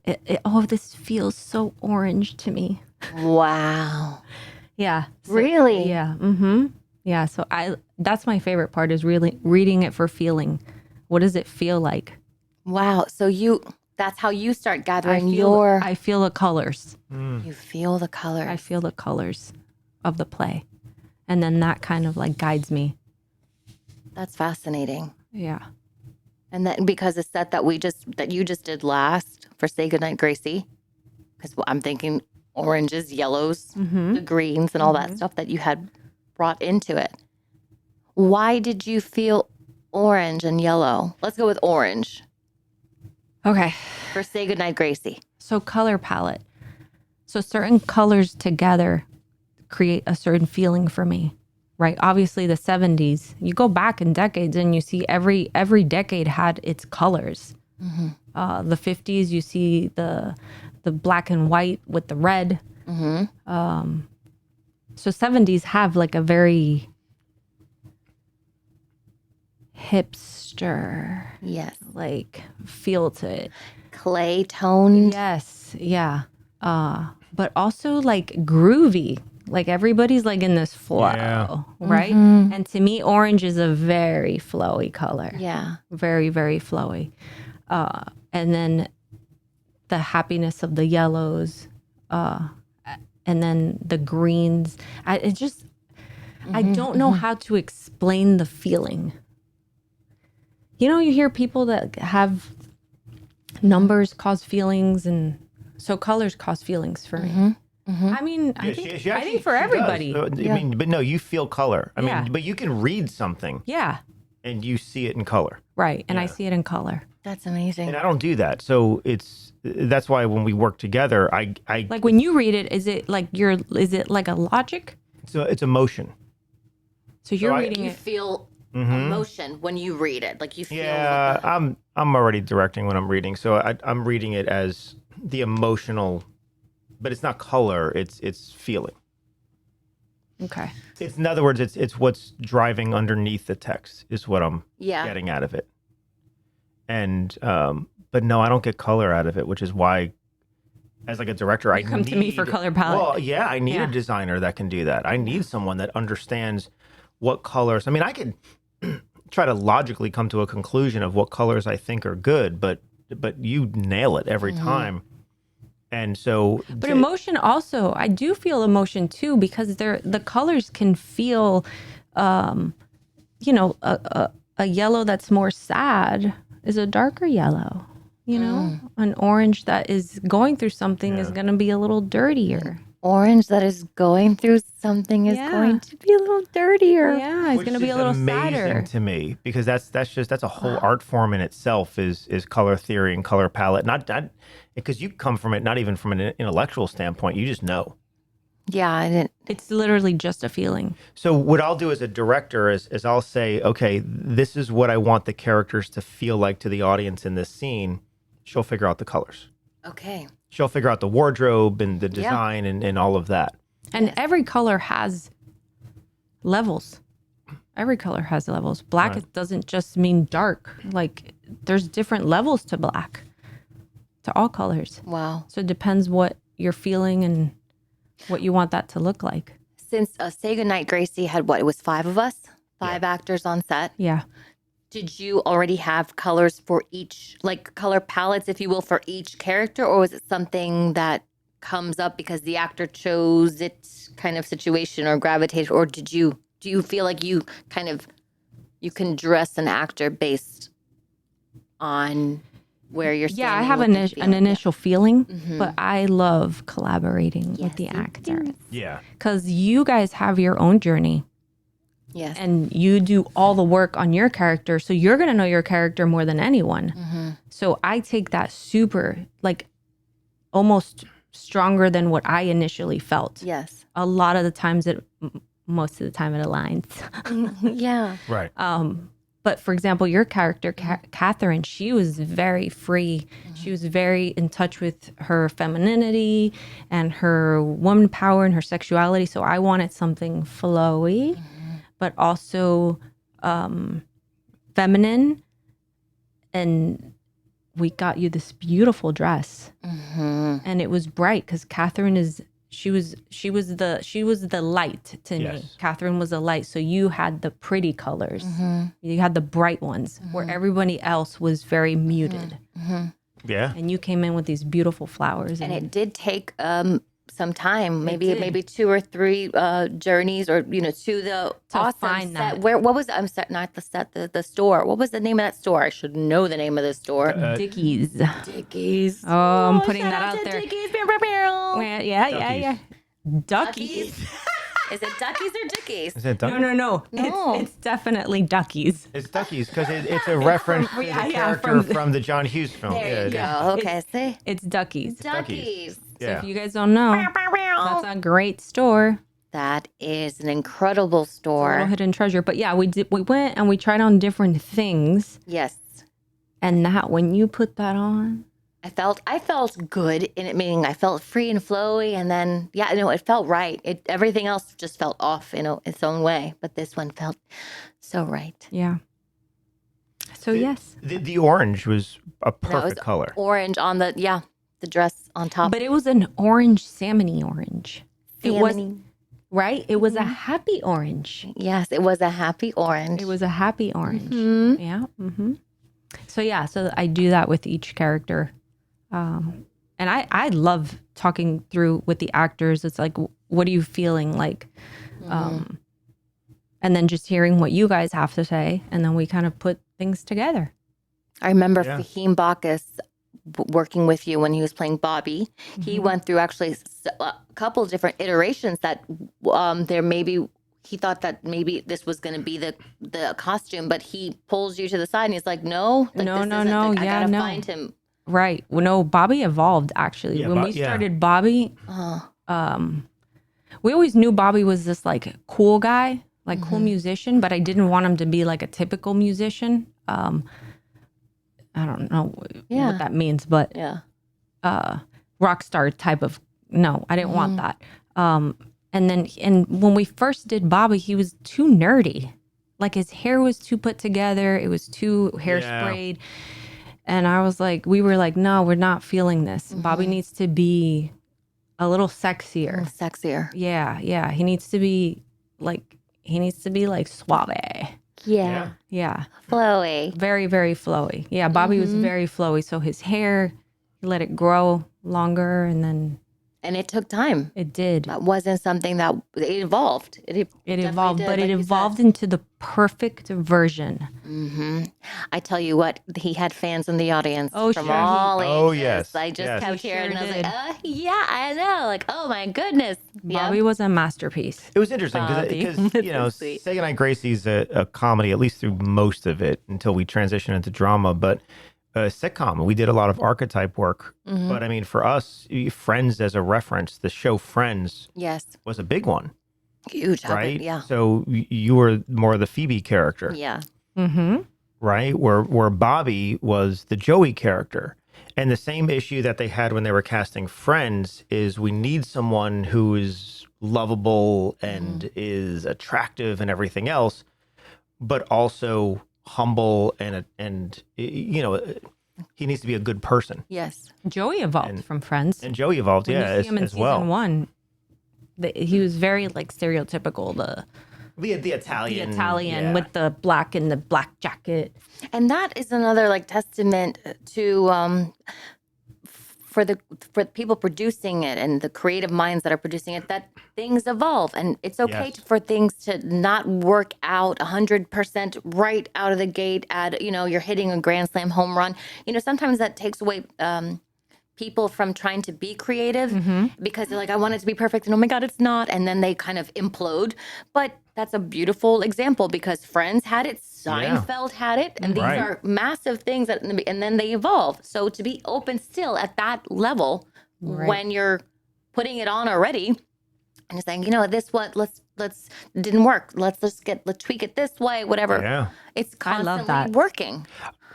this feels so orange to me. Wow. Yeah. Really? Yeah. Mm-hmm. Yeah. So that's my favorite part is really reading it for feeling. What does it feel like? Wow. So that's how you start gathering I feel the colors. you feel the colors. I feel the colors of the play. And then that kind of like guides me. That's fascinating. Yeah. And then because the set that you just did last for Say Goodnight Gracie, because I'm thinking oranges, yellows, the greens and all that stuff that you had brought into it. Why did you feel orange and yellow? Let's go with orange Okay. for Say Goodnight Gracie. So color palette. So certain colors together create a certain feeling for me, right? Obviously the 70s, you go back in decades and you see every decade had its colors. The 50s, you see the black and white with the red. So 70s have like a very hipster Yes. like feel to it. Clay toned. Yes, yeah. But also like groovy. Like everybody's like in this flow, Yeah. right? And to me, orange is a very flowy color. Yeah. Very, very flowy. And then the happiness of the yellows, and then the greens. I don't know how to explain the feeling. You know, you hear people that have numbers cause feelings, and so colors cause feelings for me. I mean, I think for everybody. I mean, but no, you feel color. I Yeah. mean, but you can read something Yeah, and you see it in color. right. And I see it in color. That's amazing. And I don't do that. So that's why when we work together, I Like when you read it, is it like a logic? so it's emotion. So you're So reading You it. feel emotion when you read it. Like you feel. Yeah, I'm already directing when I'm reading, so I'm reading it as the emotional, but it's not color. It's feeling. Okay. It's in other words, it's what's driving underneath the text is what I'm Yeah. getting out of it. And but no, I don't get color out of it, which is why, as like a director, I come to me for color palette. Well, yeah, I need Yeah. a designer that can do that. I need someone that understands what colors. I mean, I could try to logically come to a conclusion of what colors I think are good, but you nail it every time. And so, But emotion also, I do feel emotion too, because the colors can feel, you know, a yellow that's more sad is a darker yellow. You know, an orange that is going through something is going to be a little dirtier. Orange that is going through something is Yeah. going to be a little dirtier. Yeah, it's which going to be is a little amazing sadder. to me, because that's a whole art form in itself is color theory and color palette. Not because you come from it, not even from an intellectual standpoint. You just know. Yeah, I didn't. It's literally just a feeling. So what I'll do as a director is I'll say, okay, this is what I want the characters to feel like to the audience in this scene. She'll figure out the colors. Okay. She'll figure out the wardrobe and the design and all of that. And every color has levels. Every color has levels. Black doesn't just mean dark. Like there's different levels to black, to all colors. Wow. So it depends what you're feeling and what you want that to look like. Since Say Goodnight Gracie had what? It was 5 of us, 5 actors on set. Yeah. Did you already have colors for each, like color palettes, if you will, for each character? Or was it something that comes up because the actor chose it kind of situation or gravitate? Or do you feel like you can dress an actor based on where you're standing? Yeah, I have what they feel? an initial feeling, but I love collaborating with the actor Yeah. because you guys have your own journey. Yes. And you do all the work on your character. So you're going to know your character more than anyone. So I take that super, like almost stronger than what I initially felt. Yes. A lot of the times most of the time it aligns. Yeah. Right. But for example, your character, Catherine, she was very free. She was very in touch with her femininity and her woman power and her sexuality. So I wanted something flowy, but also feminine. And we got you this beautiful dress, and it was bright because Catherine she was the light to me. Yes. Catherine was the light, so you had the pretty colors. You had the bright ones, where everybody else was very muted. Yeah. And you came in with these beautiful flowers, And it did take some time, maybe did. 2 or 3 journeys, or to the awesome find set. that. What was I'm sorry, not the set, the store. What was the name of that store? I should know the name of the store. Dickies. Dickies. Oh, I'm putting that out there. Dickies. Yeah. Duckies. Is it Duckies or Dickies? Is it Duck? No. No. It's definitely Duckies. It's Duckies because it's a reference to the character from the John Hughes film. There you Yeah. go. Okay, see? It's Duckies. Duckies. So Yeah. if you guys don't know, that's a great store. That is an incredible A little store. hidden treasure. But yeah, we went and we tried on different things. Yes. And that when you put that on, I felt good in it, meaning I felt free and flowy, and then it felt right. Everything else just felt off in its own way, but this one felt so right. yeah. So yes, The orange was a That was perfect color. orange on the dress on top. but it was an orange, salmony orange. It was Salmony. right. It was a happy orange. Yes, it was a happy orange. It was a happy orange. Mm-hmm. Yeah. So yeah, so I do that with each character. And I love talking through with the actors. It's like, what are you feeling like? And then just hearing what you guys have to say. And then we kind of put things together. I remember Yeah. Fahim Bacchus working with you when he was playing Bobby. He went through actually a couple of different iterations that there maybe he thought that maybe this was going to be the costume, but he pulls you to the side and he's like, no, like, No, this no, isn't no. the- I Yeah, gotta no. find him. Right. Well, no, Bobby evolved actually. Yeah, When we yeah. started Bobby, we always knew Bobby was this like cool guy, like cool musician, but I didn't want him to be like a typical musician. I don't know Yeah. what that means, but Yeah. rock star type of, no, I didn't want that. And when we first did Bobby, he was too nerdy. Like his hair was too put together. It was too hairsprayed. And I was like, we were like, no, we're not feeling this. Bobby needs to be a little sexier. Sexier. Yeah. He needs to be like suave. Yeah. Yeah. Flowy. Very, very flowy. Yeah. Bobby was very flowy. So his hair, he let it grow longer and then And it took time. it did. That wasn't something that it evolved. It It definitely evolved, did, but like it you said. evolved into the perfect version. I tell you what, he had fans in the audience Oh, from sure. all ages. Oh, yes. I just Yes. kept He hearing, sure and I was did. like, yeah, I know. Like, oh my goodness. Bobby was a masterpiece. It was interesting Bobby. because you know, That's so sweet. Say Goodnight Gracie's a comedy, at least through most of it, until we transition into drama. But a sitcom, we did a lot of archetype work. But I mean, for us, Friends as a reference, the show Friends Yes. was a big one, Huge. right? Yeah. So you were more the Phoebe character, Yeah. right? Where Bobby was the Joey character. And the same issue that they had when they were casting Friends is we need someone who is lovable and is attractive and everything else, but also humble and you know, he needs to be a good person. Yes. Joey evolved from Friends. And Joey evolved, When yeah, you see him in as season well. one, he was very like stereotypical, the The Italian, with the black and the black jacket. And that is another like testament to for people producing it and the creative minds that are producing it, that things evolve and it's okay Yes. for things to not work out 100% right out of the gate at, you know, you're hitting a grand slam home run. You know, sometimes that takes away people from trying to be creative because they're like, I want it to be perfect and oh my God, it's not. And then they kind of implode. But that's a beautiful example because Friends had it, Seinfeld had it, and these Right. are massive things that, and then they evolve. So to be open still at that level when you're putting it on already and it's saying, you know, this what let's didn't work. Let's tweak it this way, whatever. Yeah. It's I love constantly that. working.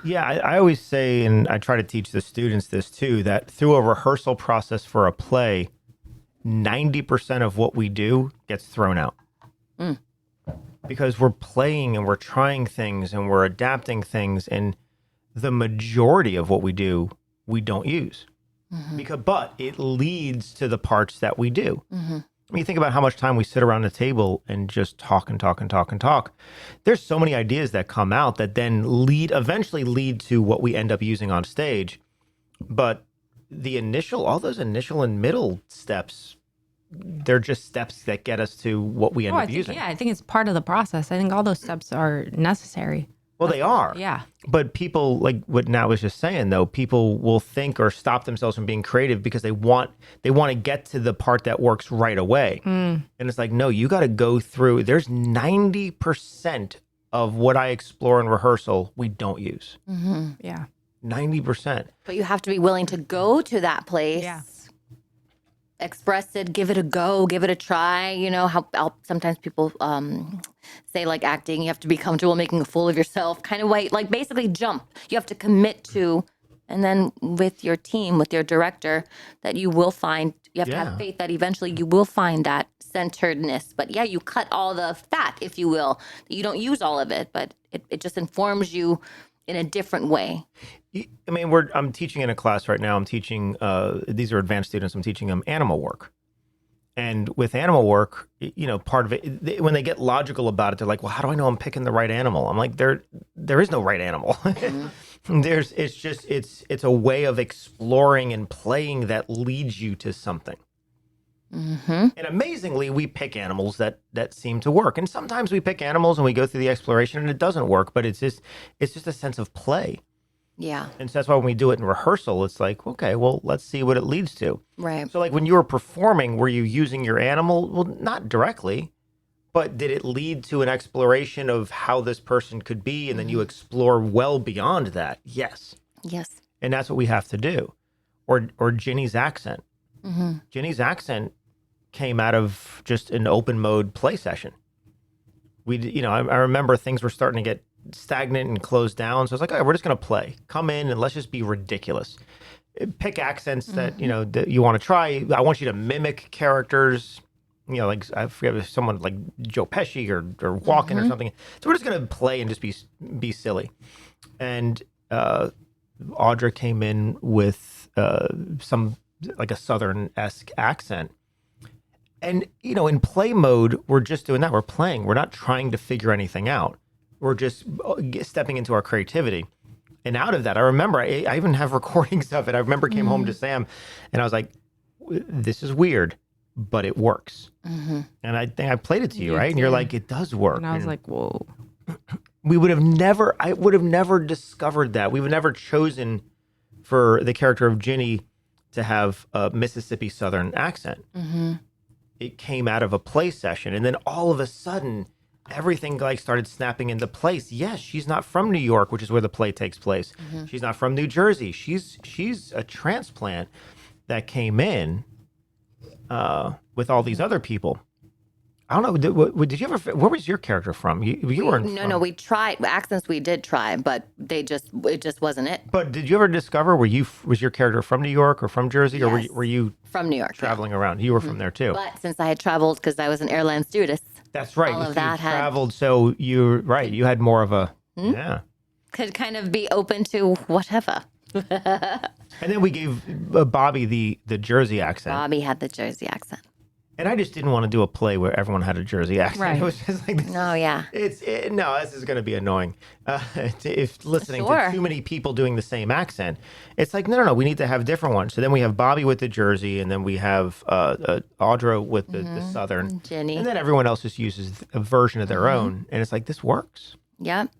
Yeah, I always say, and I try to teach the students this too, that through a rehearsal process for a play, 90% of what we do gets thrown out. Because we're playing and we're trying things and we're adapting things, and the majority of what we do, we don't use. But it leads to the parts that we do. I mean, think about how much time we sit around the table and just talk and talk and talk and talk. There's so many ideas that come out that then eventually lead to what we end up using on stage. But all those initial and middle steps, they're just steps that get us to what we end up using. I think it's part of the process. I think all those steps are necessary. Well, they are. Yeah. But people, like what Nat was just saying, though, people will think or stop themselves from being creative because they want to get to the part that works right away. And it's like, no, you got to go through. There's 90% of what I explore in rehearsal we don't use. Yeah. 90%. But you have to be willing to go to that place. Yeah. Express it, give it a go, give it a try. You know how sometimes people say like acting, you have to be comfortable making a fool of yourself, kind of way, like basically jump. You have to commit to, and then with your team, with your director, that you will find. You have to have faith that eventually you will find that centeredness. But yeah, you cut all the fat, if you will. You don't use all of it, but it just informs you in a different way. I mean, I'm teaching in a class right now. I'm teaching, these are advanced students. I'm teaching them animal work. And with animal work, part of it, when they get logical about it, they're like, well, how do I know I'm picking the right animal? I'm like, there is no right animal. Mm-hmm. It's a way of exploring and playing that leads you to something. Mm-hmm. And amazingly, we pick animals that seem to work. And sometimes we pick animals and we go through the exploration and it doesn't work, but it's just a sense of play. Yeah. And so that's why when we do it in rehearsal, it's like, okay, well, let's see what it leads to. Right. So like when you were performing, were you using your animal? Well, not directly, but did it lead to an exploration of how this person could be? And then you explore well beyond that. Yes. Yes. And that's what we have to do. Or Ginny's accent. Mm-hmm. Ginny's accent came out of just an open mode play session. I remember things were starting to get stagnant and closed down. So it's like, all right, we're just going to play. Come in and let's just be ridiculous. Pick accents that, that you want to try. I want you to mimic characters, like I forget if someone like Joe Pesci or Walken or something. So we're just going to play and just be silly. And Audra came in with some like a Southern-esque accent. And, in play mode, we're just doing that. We're playing. We're not trying to figure anything out. We're just stepping into our creativity. And out of that, I remember, I even have recordings of it. I remember came home to Sam and I was like, this is weird, but it works. Mm-hmm. And I think I played it to you, right? And you're like, it does work. And I was like, whoa. I would have never discovered that. We would have never chosen for the character of Ginny to have a Mississippi Southern accent. Mm-hmm. It came out of a play session. And then all of a sudden, everything like started snapping into place. Yes, she's not from New York, which is where the play takes place. Mm-hmm. She's not from New Jersey. She's a transplant that came in with all these other people. I don't know. Did you ever? Where was your character from? You weren't. No. We tried accents. We did try, but it just wasn't it. But did you ever discover was your character from New York or from Jersey, or were you from New York traveling around? You were from there too. But since I had traveled, because I was an airline stewardess. That's right. All of you that traveled, so you're right. You had more of a yeah. Could kind of be open to whatever. And then we gave Bobby the Jersey accent. Bobby had the Jersey accent. And I just didn't want to do a play where everyone had a Jersey accent. Right. It was just like, this is going to be annoying. If listening to too many people doing the same accent, it's like, no, we need to have different ones. So then we have Bobby with the Jersey, and then we have Audra with the Southern. Ginny. And then everyone else just uses a version of their own. And it's like, this works. Yep.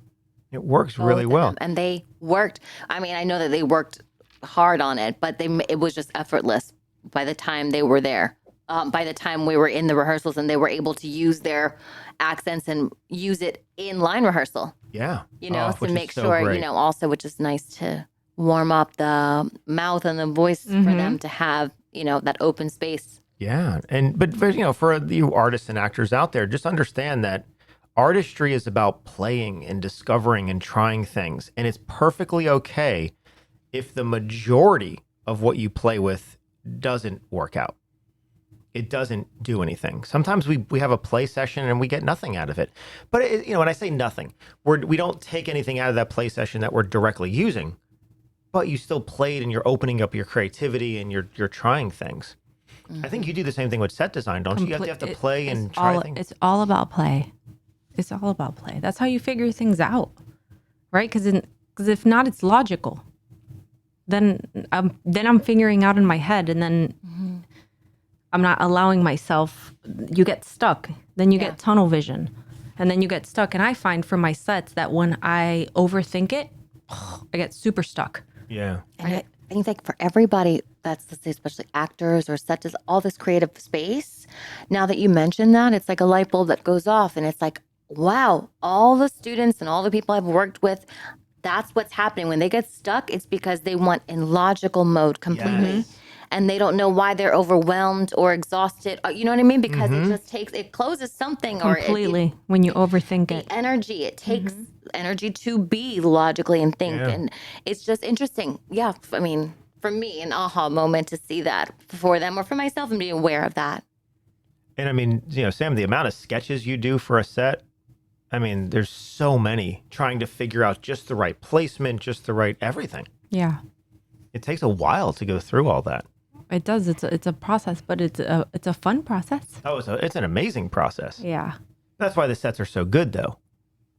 It works really well. And they worked. I mean, I know that they worked hard on it, but it was just effortless by the time they were there. By the time we were in the rehearsals and they were able to use their accents and use it in line rehearsal. Yeah. To make sure, great. Also, which is nice to warm up the mouth and the voice for them to have, that open space. Yeah. But for you artists and actors out there, just understand that artistry is about playing and discovering and trying things. And it's perfectly okay if the majority of what you play with doesn't work out. It doesn't do anything. Sometimes we have a play session and we get nothing out of it. But when I say nothing, we don't take anything out of that play session that we're directly using. But you still played and you're opening up your creativity and you're trying things. Mm-hmm. I think you do the same thing with set design, don't you? You have to play and try things. It's all about play. It's all about play. That's how you figure things out, right? Because if not, it's logical. Then I'm figuring out in my head, and then. Mm-hmm. I'm not allowing myself, you get stuck, then you get tunnel vision, and then you get stuck. And I find for my sets that when I overthink it, I get super stuck. Yeah. And I think like for everybody, that's especially actors or set, all this creative space. Now that you mention that, it's like a light bulb that goes off and it's like, wow, all the students and all the people I've worked with, that's what's happening. When they get stuck, it's because they want in logical mode completely. Yes. And they don't know why they're overwhelmed or exhausted. You know what I mean? Because it closes something. Completely. When you overthink it. Energy. It takes energy to be logically and think. Yeah. And it's just interesting. Yeah. I mean, for me, an aha moment to see that for them or for myself and be aware of that. And I mean, Sam, the amount of sketches you do for a set, I mean, there's so many trying to figure out just the right placement, just the right everything. Yeah. It takes a while to go through all that. It does. It's a process, but it's a fun process. Oh, it's an amazing process. Yeah. That's why the sets are so good, though,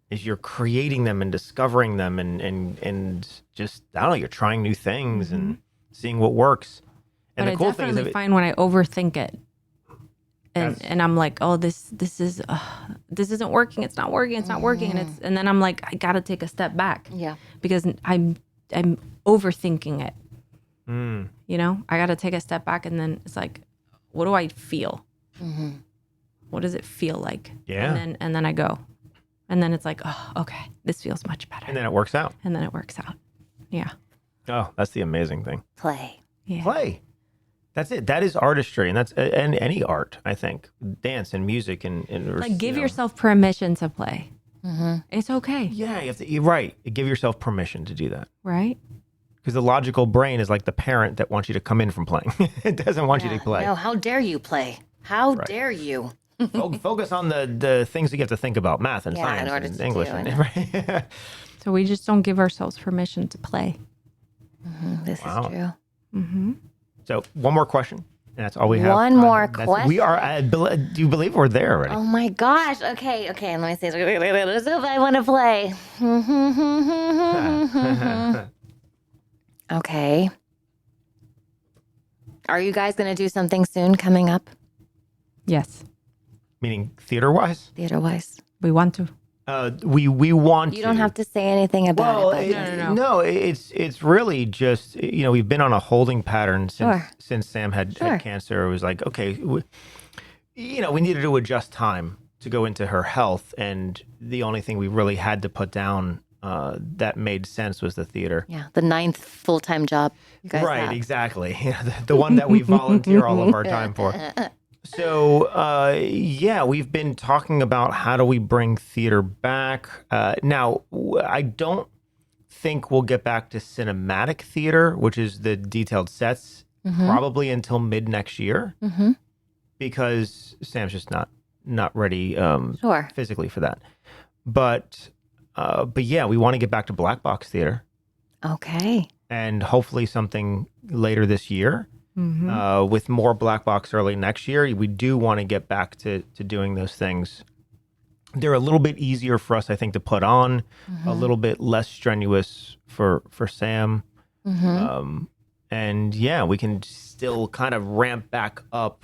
is you're creating them and discovering them and just, I don't know, you're trying new things and seeing what works. And But the cool I thing is definitely find when I overthink it, and I'm like, oh, this isn't working. It's not working. It's not working. And then I'm like, I gotta take a step back. Yeah. Because I'm overthinking it. Mm. You know, I gotta take a step back, and then it's like, what do I feel? What does it feel like? Yeah. And then I go, and then it's like, oh, okay, this feels much better. And then it works out. And then it works out. Yeah. Oh, that's the amazing thing. Play. Yeah. Play. That's it. That is artistry, and that's and any art, I think, dance and music and Like, give you know. yourself permission to play. It's okay. Yeah, you have to. You're right. Give yourself permission to do that, Right? because the logical brain is like the parent that wants you to come in from playing. It doesn't want you to play. No, how dare you play? How dare you? Focus on the things that you have to think about, math and Yeah, in science order and to English. do it. Right? So we just don't give ourselves permission to play. This Wow. is true. So one more question. And that's all we have. One more We are. Do you believe we're there already? Oh my gosh. Okay. Let me see. I want to play. Okay. Are you guys going to do something soon coming up, Yes, Meaning theater-wise? theater-wise? we want to. We want. You don't have to say anything about it. But No, it's really just, we've been on a holding pattern since Sam had cancer. It was like, okay, we needed to adjust time to go into her health, and the only thing we really had to put down that made sense was the theater. Yeah, the 9th full-time job you guys Right, have. exactly. The one that we volunteer all of our time for. So, we've been talking about how do we bring theater back. Now, I don't think we'll get back to cinematic theater, which is the detailed sets, probably until mid next year, because Sam's just not ready Sure. physically for that. But yeah, we want to get back to black box theater Okay. and hopefully something later this year. With more black box early next year. We do want to get back to doing those things. They're a little bit easier for us, I think, to put on, a little bit less strenuous for Sam. And yeah, we can still kind of ramp back up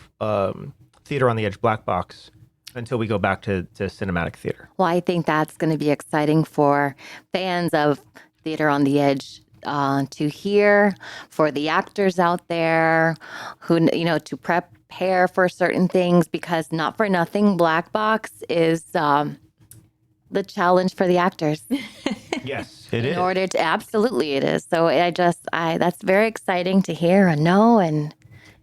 theater on the edge black box until we go back to cinematic theater. Well, I think that's going to be exciting for fans of Theater on the Edge to hear, for the actors out there who, to prepare for certain things, because not for nothing, Black Box is the challenge for the actors. Yes, it is. In order to, absolutely it is. So that's very exciting to hear and know. And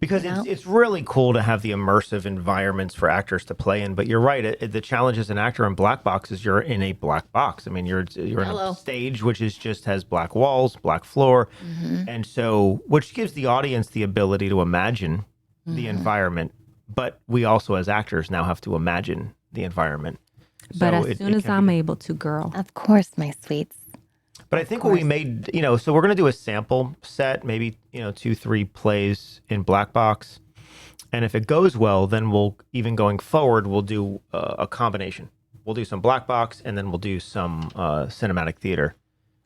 Because it's really cool to have the immersive environments for actors to play in. But you're right. The challenge as an actor in black box is you're in a black box. I mean, you're in a stage which has black walls, black floor. And so, which gives the audience the ability to imagine the environment. But we also, as actors, now have to imagine the environment. But So as soon as I'm able to, girl. of course, my sweets. But I think what we made, so we're going to do a sample set, maybe, 2-3 plays in black box. And if it goes well, then even going forward, we'll do a combination. We'll do some black box and then we'll do some cinematic theater.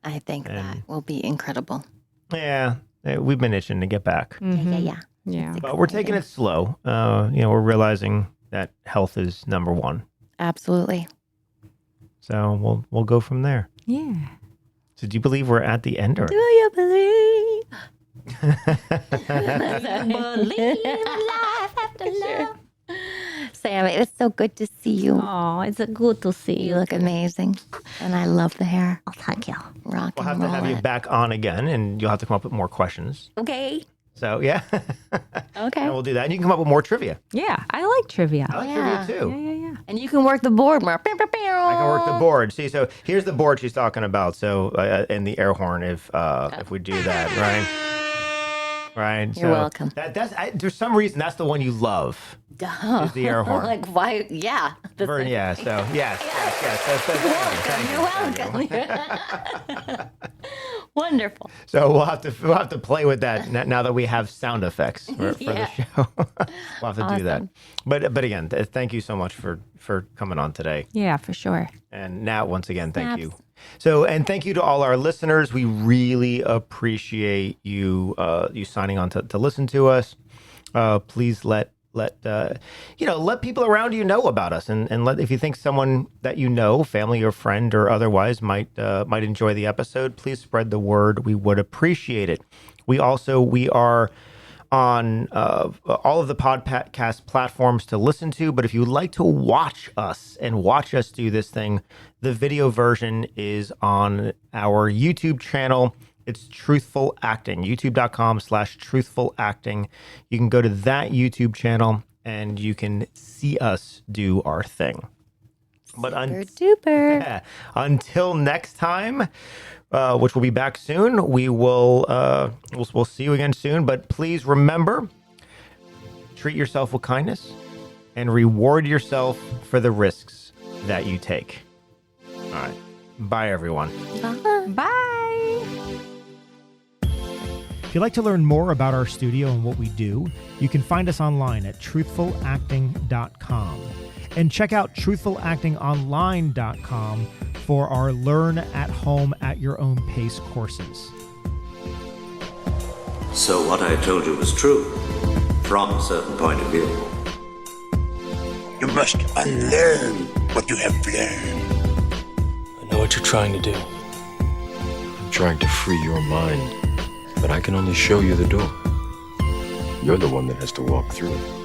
I think that will be incredible. Yeah, we've been itching to get back. Yeah. Yeah. But we're taking it slow. We're realizing that health is number one. Absolutely. So we'll go from there. Yeah. So do you believe we're at the end? Or? Do you believe? Life after love. Sam, it's so good to see you. Oh, it's good to see You look amazing. And I love the hair. Oh, thank you. Rock We'll and have to have roll you it. back on again, and you'll have to come up with more questions. Okay. So, yeah. Okay. And we'll do that. And you can come up with more trivia. Yeah, I like trivia. I like Yeah. trivia, too. Yeah. And you can work the board more. I I can work the board. See, so here's the board she's talking about. So, and the air horn if we do that, right? Right. You're welcome. There's some reason that's the one you love. Duh. Is the air horn. Like, why? Yeah. Yeah. So yes. You're welcome. Wonderful. So we'll have to play with that now that we have sound effects for the show. We'll have to do that. But again, thank you so much for coming on today. Yeah, for sure. And Nat, once again, thank you. So, and thank you to all our listeners. We really appreciate you signing on to listen to us. Please let people around you know about us, and if you think someone that you know, family or friend or otherwise, might enjoy the episode, please spread the word. We would appreciate it. We are on all of the podcast platforms to listen to, but if you'd like to watch us do this thing, the video version is on our YouTube channel. It's Truthful Acting, youtube.com/Truthful Acting. You can go to that YouTube channel and you can see us do our thing. But until next time, which will be back soon, we'll see you again soon. But please remember, treat yourself with kindness and reward yourself for the risks that you take. All right. Bye, everyone. Bye. If you'd like to learn more about our studio and what we do, you can find us online at truthfulacting.com. And check out truthfulactingonline.com for our Learn at Home at Your Own Pace courses. So what I told you was true, from a certain point of view. You must unlearn what you have learned. I know what you're trying to do. I'm trying to free your mind, but I can only show you the door. You're the one that has to walk through it.